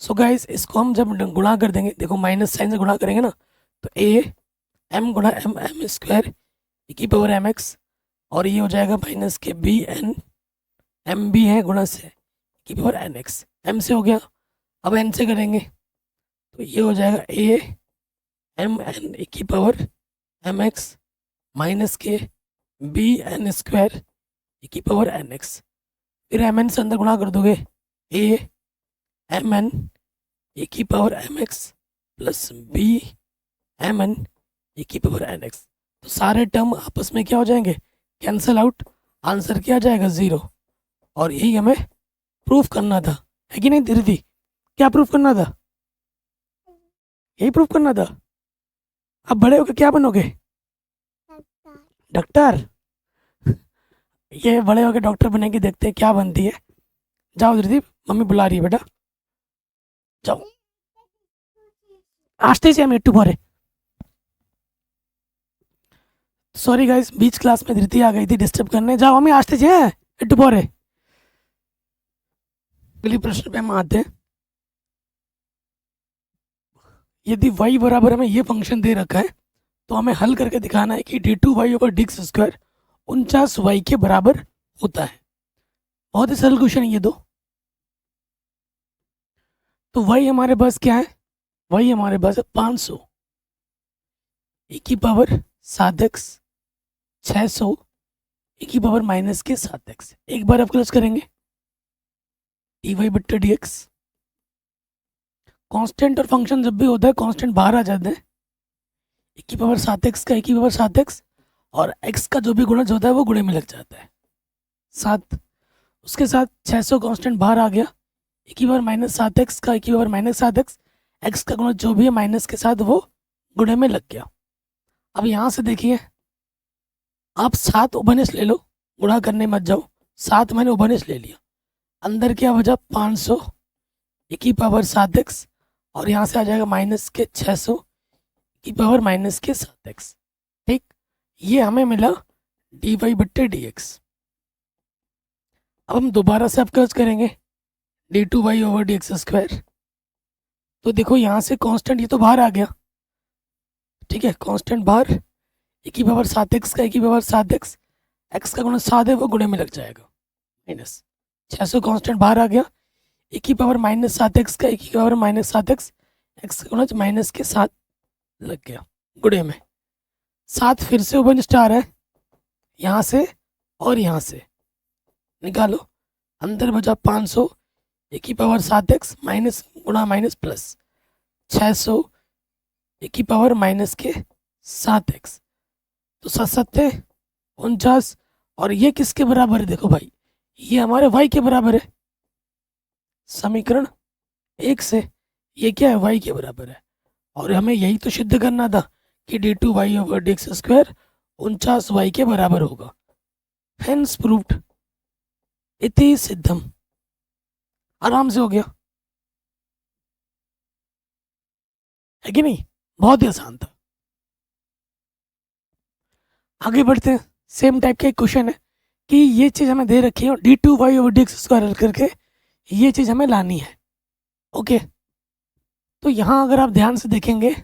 सो गाइस, इसको हम जब गुणा कर देंगे, देखो माइनस साइन से गुणा करेंगे ना, तो ए एम गुणा एम एम स्क्वायर e की पावर एम एक्स, और ये हो जाएगा माइनस के बी एन एम बी है गुणा से की पावर एन एक्स। एम से हो गया, अब एन से करेंगे तो ये हो जाएगा ए एम एन e की पावर एम एक्स माइनस के बी एन स्क्वायर e की पावर एन एक्स। फिर एम एन से अंदर गुणा कर दोगे, ए एम एन e की power M x plus b m n e की पावर एन एक्स। तो सारे टर्म आपस में क्या हो जाएंगे, कैंसल आउट, आंसर क्या आ जाएगा, जीरो। और यही हमें प्रूफ करना था, है कि नहीं धीरती? क्या प्रूफ करना था? यही प्रूफ करना था। अब बड़े होकर क्या बनोगे? डॉक्टर। ये बड़े होकर डॉक्टर बनेगी, देखते हैं क्या बनती है। जाओ धीरती, मम्मी बुला रही है बेटा, जाओ। आस्ते से हम एट्टू परे, सॉरी गाइस, बीच क्लास में धृति आ गई थी डिस्टर्ब करने। जाओ मम्मी, आस्ते से एट्टू परे। अगले प्रश्न पे हम आते हैं। यदि y बराबर हमें ये फंक्शन दे रखा है तो हमें हल करके दिखाना है कि d2y over dx square 49y के बराबर होता है। बहुत ही सरल क्वेश्चन है ये दो। तो y हमारे पास क्या है, y हमारे पास है 500 e की पावर 7x 600 e की पावर माइनस के 7x। एक बार अवकलज करेंगे dy बट्टा dx। कांस्टेंट और फंक्शन जब भी होता है कांस्टेंट बाहर आ जाते हैं, e की पावर 7x का e की पावर 7x, और x का जो भी गुणज होता है वो गुणे में लग जाता है 7। उसके साथ 600 कांस्टेंट बाहर आ गया, e की पावर माइनस 7x का e की पावर माइनस 7x, x का गुणज जो भी है माइनस के साथ वो गुणे में लग गया। अब यहाँ से देखिए, आप 7 उभनिश ले लो, गुणा करने मत जाओ। 7 मैंने उभनिश ले लिया, अंदर क्या बचा 500 e की पावर 7x, और यहाँ से आ जाएगा माइनस के 600 की पावर माइनस के 7x। ठीक, ये हमें मिला dy बट्टे dx। अब हम दोबारा से अवकलज करेंगे d2y ओवर dx स्क्वायर। तो देखो यहाँ से कांस्टेंट ये तो बाहर आ गया, ठीक है, कांस्टेंट बाहर, e की पावर 7x का e की पावर 7x, x का गुणा 7 है वो गुणे में लग जाएगा, माइनस 600 कांस्टेंट बाहर आ गया, e की पावर माइनस 7x का e की पावर माइनस 7x, x का गुणा माइनस के 7 लग गया गुणे में। 7 फिर से ओपन स्टार है, यहाँ से और यहाँ से निकालो, अंदर बचा 500 e की पावर 7x माइनस गुणा माइनस प्लस 600 e की पावर माइनस के 7x। तो 7 49, और ये किसके बराबर है, देखो भाई ये हमारे y के बराबर है, समीकरण 1 से ये क्या है, y के बराबर है। और हमें यही तो सिद्ध करना था कि d2y over dx square 49y के बराबर होगा। हेंस प्रूव्ड, इति सिद्धम। आराम से हो गया, है कि नहीं? बहुत ही आसान था। आगे बढ़ते हैं। सेम टाइप का एक क्वेश्चन है कि ये चीज़ हमें दे रखी है d2y ओवर dx स्क्वायर हल करके ये चीज़ हमें लानी है। ओके, तो यहाँ अगर आप ध्यान से देखेंगे,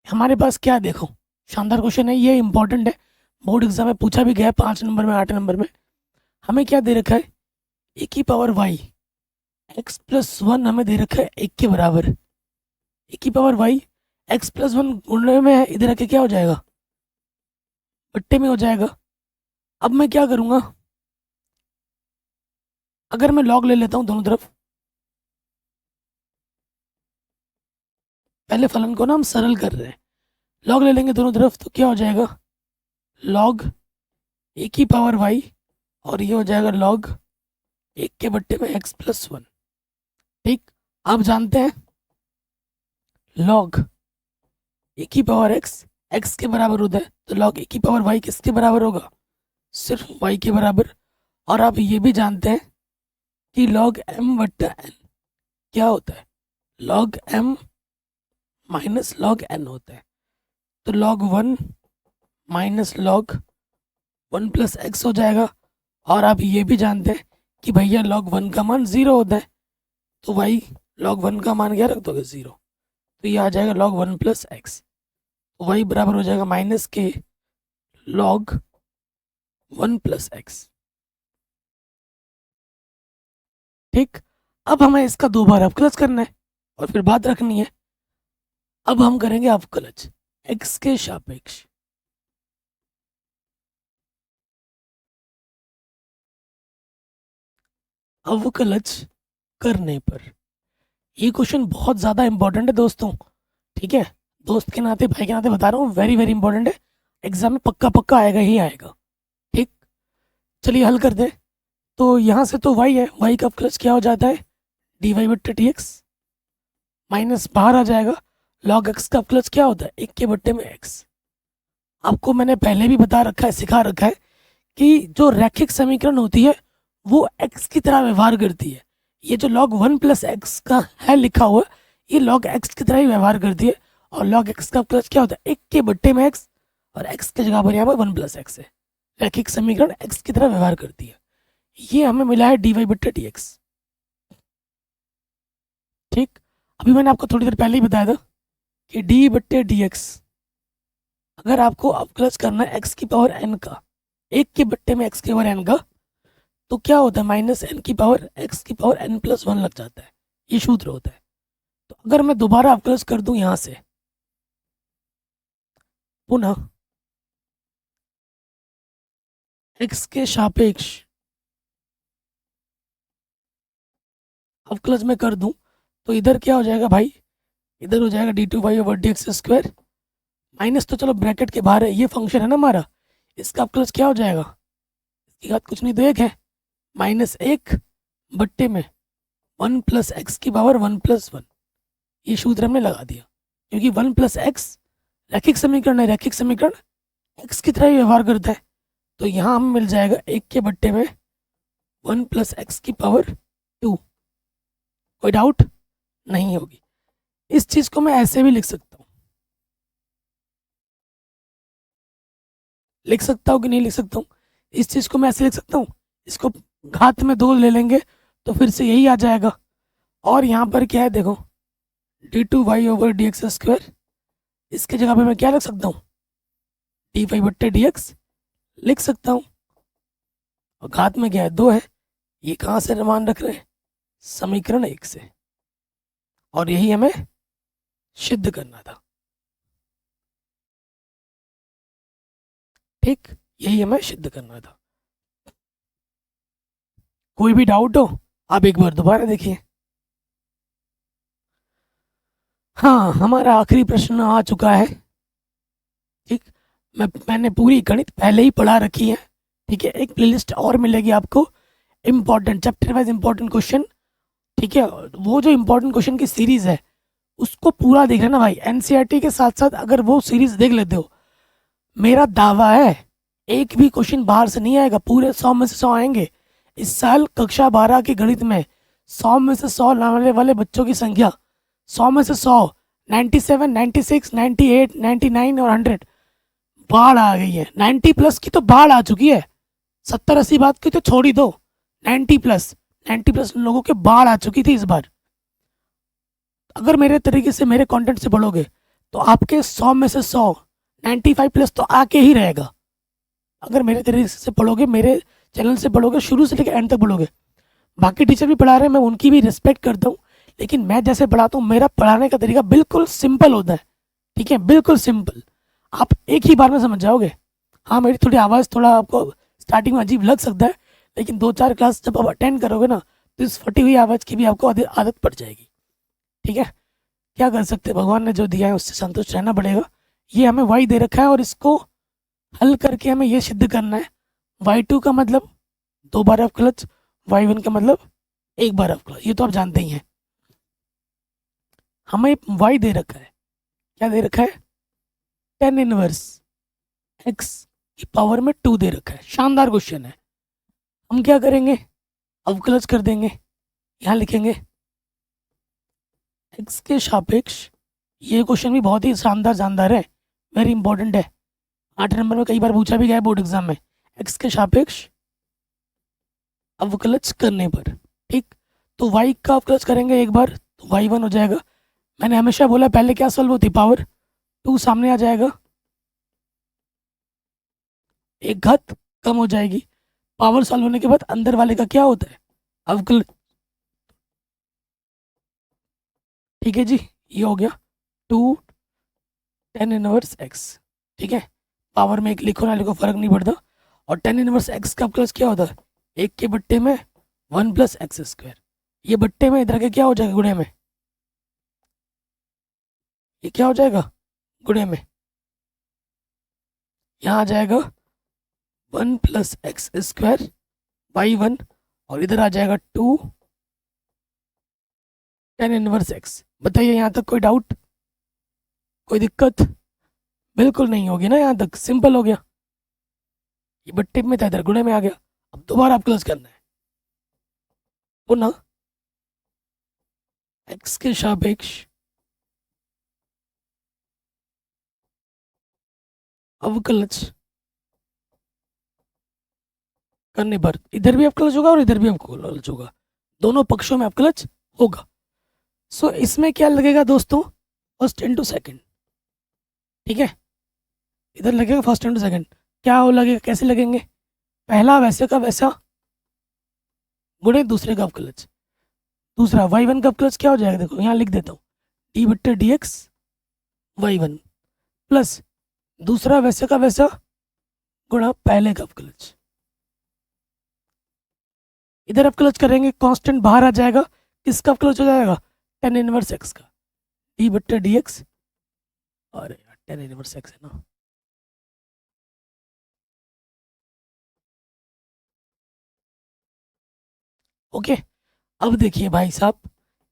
हमारे पास क्या है, देखो शानदार क्वेश्चन है, ये इंपॉर्टेंट है, बोर्ड एग्जाम में पूछा भी गया है 5 नंबर में 8 नंबर में। हमें क्या दे रखा है, e की पावर y x प्लस 1 हमें दे रखा है 1 के बराबर। e की पावर y x प्लस 1 गुणने में है, इधर आके क्या हो जाएगा, बट्टे में हो जाएगा। अब मैं क्या करूँगा, अगर मैं लॉग ले लेता हूँ दोनों तरफ, पहले फलन को ना हम सरल कर रहे हैं, लॉग ले लेंगे दोनों तरफ तो क्या हो जाएगा, लॉग e की पावर y, और ये हो जाएगा लॉग 1 के बट्टे में x प्लस 1। ठीक, आप जानते हैं log ए की पावर x के बराबर होता है, तो log ए की पावर y किसके बराबर होगा? सिर्फ y के बराबर। और आप ये भी जानते हैं कि log m बट्टा n क्या होता है? log m minus log n होता है। तो log 1 minus log 1 plus x हो जाएगा। और आप ये भी जानते हैं कि भैया log 1 का मान 0 होता है, तो y log 1 का मान क्या रख दोगे? 0। तो ये आ जाएगा log 1 प्लस एक्स, y बराबर हो जाएगा माइनस के log 1 प्लस एक्स। ठीक, अब हमें इसका 2 बार अवकलज करना है और फिर बात रखनी है। अब हम करेंगे अवकलज x के सापेक्ष। अवकलज करने पर ये क्वेश्चन बहुत ज़्यादा इंपॉर्टेंट है दोस्तों। ठीक है, दोस्त के नाते, भाई के नाते बता रहा हूँ, वेरी वेरी इंपॉर्टेंट है। एग्जाम में पक्का पक्का आएगा ही आएगा। ठीक, चलिए हल कर दें। तो यहाँ से तो y है, y का अवकलज क्या हो जाता है? dy बट्टे डी एक्स, माइनस बाहर आ जाएगा log x का अवकलज क्या होता है? 1 के बट्टे में x। आपको मैंने पहले भी बता रखा है, सिखा रखा है कि जो रैखिक समीकरण होती है वो x की तरह व्यवहार करती है। ये जो log 1 प्लस एक्स का है लिखा हुआ, ये log x की तरह ही व्यवहार करती है। और log x का अवकलज क्या होता है? 1 के बट्टे में x, और x की जगह पर यहाँ पर 1 प्लस एक्स है। रैखिक समीकरण x की तरह व्यवहार करती है। ये हमें मिला है dy बट्टे डी एक्स। ठीक, अभी मैंने आपको थोड़ी देर पहले ही बताया था कि डी बट्टे डी एक्स अगर आपको अवकलज करना है x की पावर n का, 1 के बट्टे में x की पावर n का, तो क्या होता है? माइनस n की पावर x की पावर n प्लस 1 लग जाता है। ये सूत्र होता है। तो अगर मैं दोबारा अवकलज कर दूं यहां से पुनः x के सापेक्ष अवकलज में कर दूं, तो इधर क्या हो जाएगा भाई? इधर हो जाएगा d2y over D x square. Minus तो चलो ब्रैकेट के बाहर है, ये फंक्शन है ना हमारा, इसका अवकलज क्या हो जाएगा? इसकी बात कुछ नहीं तो एक है, माइनस 1 बट्टे में 1 प्लस एक्स की पावर 1 प्लस 1। ये सूत्र हमने लगा दिया क्योंकि 1 प्लस एक्स रैखिक समीकरण है। रैखिक समीकरण एक्स की तरह ही व्यवहार करता है। तो यहाँ हमें मिल जाएगा 1 के बट्टे में 1 प्लस एक्स की पावर 2। कोई डाउट नहीं होगी। इस चीज को मैं ऐसे भी लिख सकता हूँ, लिख सकता हूँ कि नहीं लिख सकता हूँ? इस चीज को मैं ऐसे लिख सकता हूँ, इसको घात में 2 ले लेंगे तो फिर से यही आ जाएगा। और यहाँ पर क्या है देखो, d2y over D x square, इसके जगह पे मैं क्या लिख सकता हूँ? dy बट्टे डी एक्स लिख सकता हूँ। और घात में क्या है? 2 है। ये कहाँ से मान रख रहे हैं? समीकरण 1 से। और यही हमें सिद्ध करना था। ठीक, यही हमें सिद्ध करना था। कोई भी डाउट हो आप एक बार दोबारा देखिए। हाँ, हमारा आखिरी प्रश्न आ चुका है। ठीक, मैंने पूरी गणित पहले ही पढ़ा रखी है। ठीक है, एक प्लेलिस्ट और मिलेगी आपको, important chapter wise important question. ठीक है, वो जो इम्पोर्टेंट क्वेश्चन की सीरीज है उसको पूरा देख लेना भाई। एनसीईआरटी के साथ साथ अगर वो सीरीज देख लेते हो, मेरा दावा है एक भी क्वेश्चन बाहर से नहीं आएगा, पूरे 100 में से 100 आएंगे। इस साल कक्षा 12 के गणित में 100 में से 100 लाने वाले बच्चों की संख्या 100 में से 100, 97, 96, 98, 99 और 100 बाढ़ आ गई है। 90 प्लस की तो बाढ़ आ चुकी है। 70-80 बात की तो छोड़ ही दो, 90 प्लस लोगों के बाढ़ आ चुकी थी इस बार। अगर मेरे तरीके से, मेरे कंटेंट से पढ़ोगे तो आपके 100 में से 100, 95 प्लस तो आके ही रहेगा। अगर मेरे तरीके से पढ़ोगे, मेरे चैनल से पढ़ोगे, शुरू से लेकर एंड तक पढ़ोगे। बाकी टीचर भी पढ़ा रहे हैं, मैं उनकी भी रिस्पेक्ट करता हूँ, लेकिन मैं जैसे पढ़ाता हूँ मेरा पढ़ाने का तरीका बिल्कुल सिंपल होता है। ठीक है, बिल्कुल सिंपल, आप एक ही बार में समझ जाओगे। हाँ, मेरी थोड़ी आवाज़ थोड़ा आपको स्टार्टिंग में अजीब लग सकता है, लेकिन 2-4 क्लास जब आप अटेंड करोगे ना तो इस फटी हुई आवाज़ की भी आपको आदत पड़ जाएगी। ठीक है, क्या कर सकते हैं, भगवान ने जो दिया है उससे संतुष्ट रहना पड़ेगा। ये हमें वाई दे रखा है और इसको हल करके हमें ये सिद्ध करना है y2 का मतलब 2 बार अवकलज, y1 का मतलब एक बार अवकलज, ये तो आप जानते ही हैं। हमें y दे रखा है, क्या दे रखा है, tan इनवर्स x की पावर में 2 दे रखा है। शानदार क्वेश्चन है। हम क्या करेंगे, अवकलज कर देंगे। यहाँ लिखेंगे x के सापेक्ष, ये क्वेश्चन भी बहुत ही शानदार है, वेरी इंपॉर्टेंट है, 8 नंबर में कई बार पूछा भी गया है बोर्ड एग्जाम में। x के सापेक्ष अवकलज करने पर, ठीक, तो y का अवकलज करेंगे एक बार तो y1 हो जाएगा। मैंने हमेशा बोला पहले क्या सॉल्व होती, पावर 2 सामने आ जाएगा, एक घात कम हो जाएगी। पावर सॉल्व होने के बाद अंदर वाले का क्या होता है, अवकलज। ठीक है जी, ये हो गया 2 tan इनवर्स x। ठीक है, पावर में एक लिखो ना लिखो फर्क नहीं पड़ता। और tan इनवर्स x का अवकलज क्या होता है, एक के बट्टे में 1 प्लस एक्स स्क्वायर। ये बट्टे में इधर के क्या हो जाएगा, गुणे में, ये क्या हो जाएगा, गुणे में, यहाँ आ जाएगा 1 प्लस एक्स स्क्वायर y1, और इधर आ जाएगा 2 tan इनवर्स x। बताइए यहाँ तक कोई डाउट, कोई दिक्कत, बिल्कुल नहीं होगी ना, यहाँ तक सिंपल हो गया। ये बट्टे में था, इधर गुणे में आ गया। अब दोबारा आप क्लोज करना है, पुनः x के सापेक्ष अवकलज करने पर इधर भी अवकलज होगा और इधर भी अवकलज होगा, दोनों पक्षों में अवकलज होगा। सो इसमें क्या लगेगा दोस्तों, फर्स्ट इंटू सेकेंड। ठीक है, इधर लगेगा फर्स्ट इंटू सेकेंड। क्या हो लगेगा, कैसे लगेंगे, पहला वैसे का वैसा गुणे दूसरे का अवकलज। दूसरा y1 का अवकलज क्या हो जाएगा, देखो यहाँ लिख देता हूँ, डी बट्टे डी एक्स y1 प्लस दूसरा वैसे का वैसा गुणा पहले का अवकलज। इधर अवकलज करेंगे, कांस्टेंट बाहर आ जाएगा, किसका अवकलज हो जाएगा, tan इनवर्स x का, डी बट्टे डी एक्स, और tan इनवर्स x है ना, ओके। अब देखिए भाई साहब,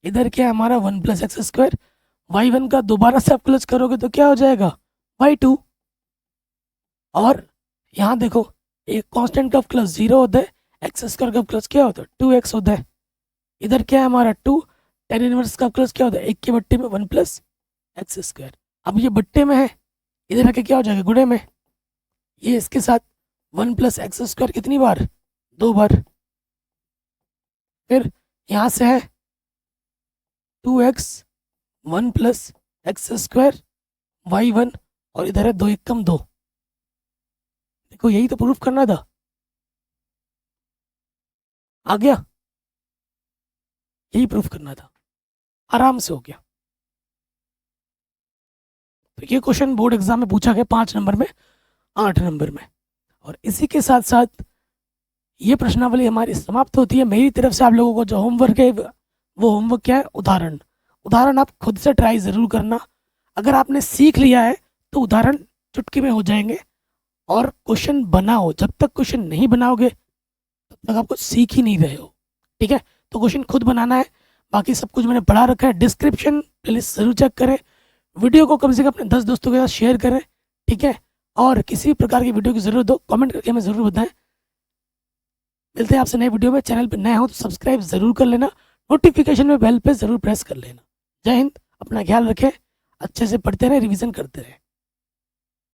इधर क्या है हमारा 1 प्लस एक्स स्क्वायर, y1 का दोबारा से अवकलज करोगे तो क्या हो जाएगा, y2। और यहाँ देखो, एक कांस्टेंट का अवकलज 0 होता है, एक्स स्क्वायर का अवकलज क्या होता है, 2x होता है। इधर क्या है हमारा 2, tan इनवर्स का अवकलज क्या होता है, एक के बट्टे में 1 प्लस एक्स स्क्वायर। अब ये बट्टे में है, इधर आके क्या हो जाएगा, गुणे में, ये इसके साथ 1 प्लस एक्स स्क्वायर कितनी बार, 2 बार। फिर यहाँ से है 2x 1 plus x square y1, और इधर है 2 एकम 2। देखो यही तो प्रूफ करना था, आ गया, यही प्रूफ करना था, आराम से हो गया। तो ये क्वेश्चन बोर्ड एग्जाम में पूछा गया 5 नंबर में, 8 नंबर में। और इसी के साथ साथ ये प्रश्नावली हमारी समाप्त होती है। मेरी तरफ से आप लोगों को जो होमवर्क है वो होमवर्क क्या है, उदाहरण। उदाहरण आप खुद से ट्राई ज़रूर करना। अगर आपने सीख लिया है तो उदाहरण चुटकी में हो जाएंगे। और क्वेश्चन बनाओ, जब तक क्वेश्चन नहीं बनाओगे तब तक आप कुछ सीख ही नहीं रहे हो। ठीक है, तो क्वेश्चन खुद बनाना है, बाकी सब कुछ मैंने पढ़ा रखा है। डिस्क्रिप्शन प्लेलिस्ट ज़रूर चेक करें, वीडियो को कम से कम अपने 10 दोस्तों के साथ शेयर करें। ठीक है, और किसी प्रकार की वीडियो की ज़रूरत हो कमेंट करके हमें ज़रूर बताएं। मिलते हैं आपसे नए वीडियो में। चैनल पर नए हो तो सब्सक्राइब ज़रूर कर लेना, नोटिफिकेशन में बेल पे ज़रूर प्रेस कर लेना। जय हिंद, अपना ख्याल रखें, अच्छे से पढ़ते रहें, रिवीजन करते रहें।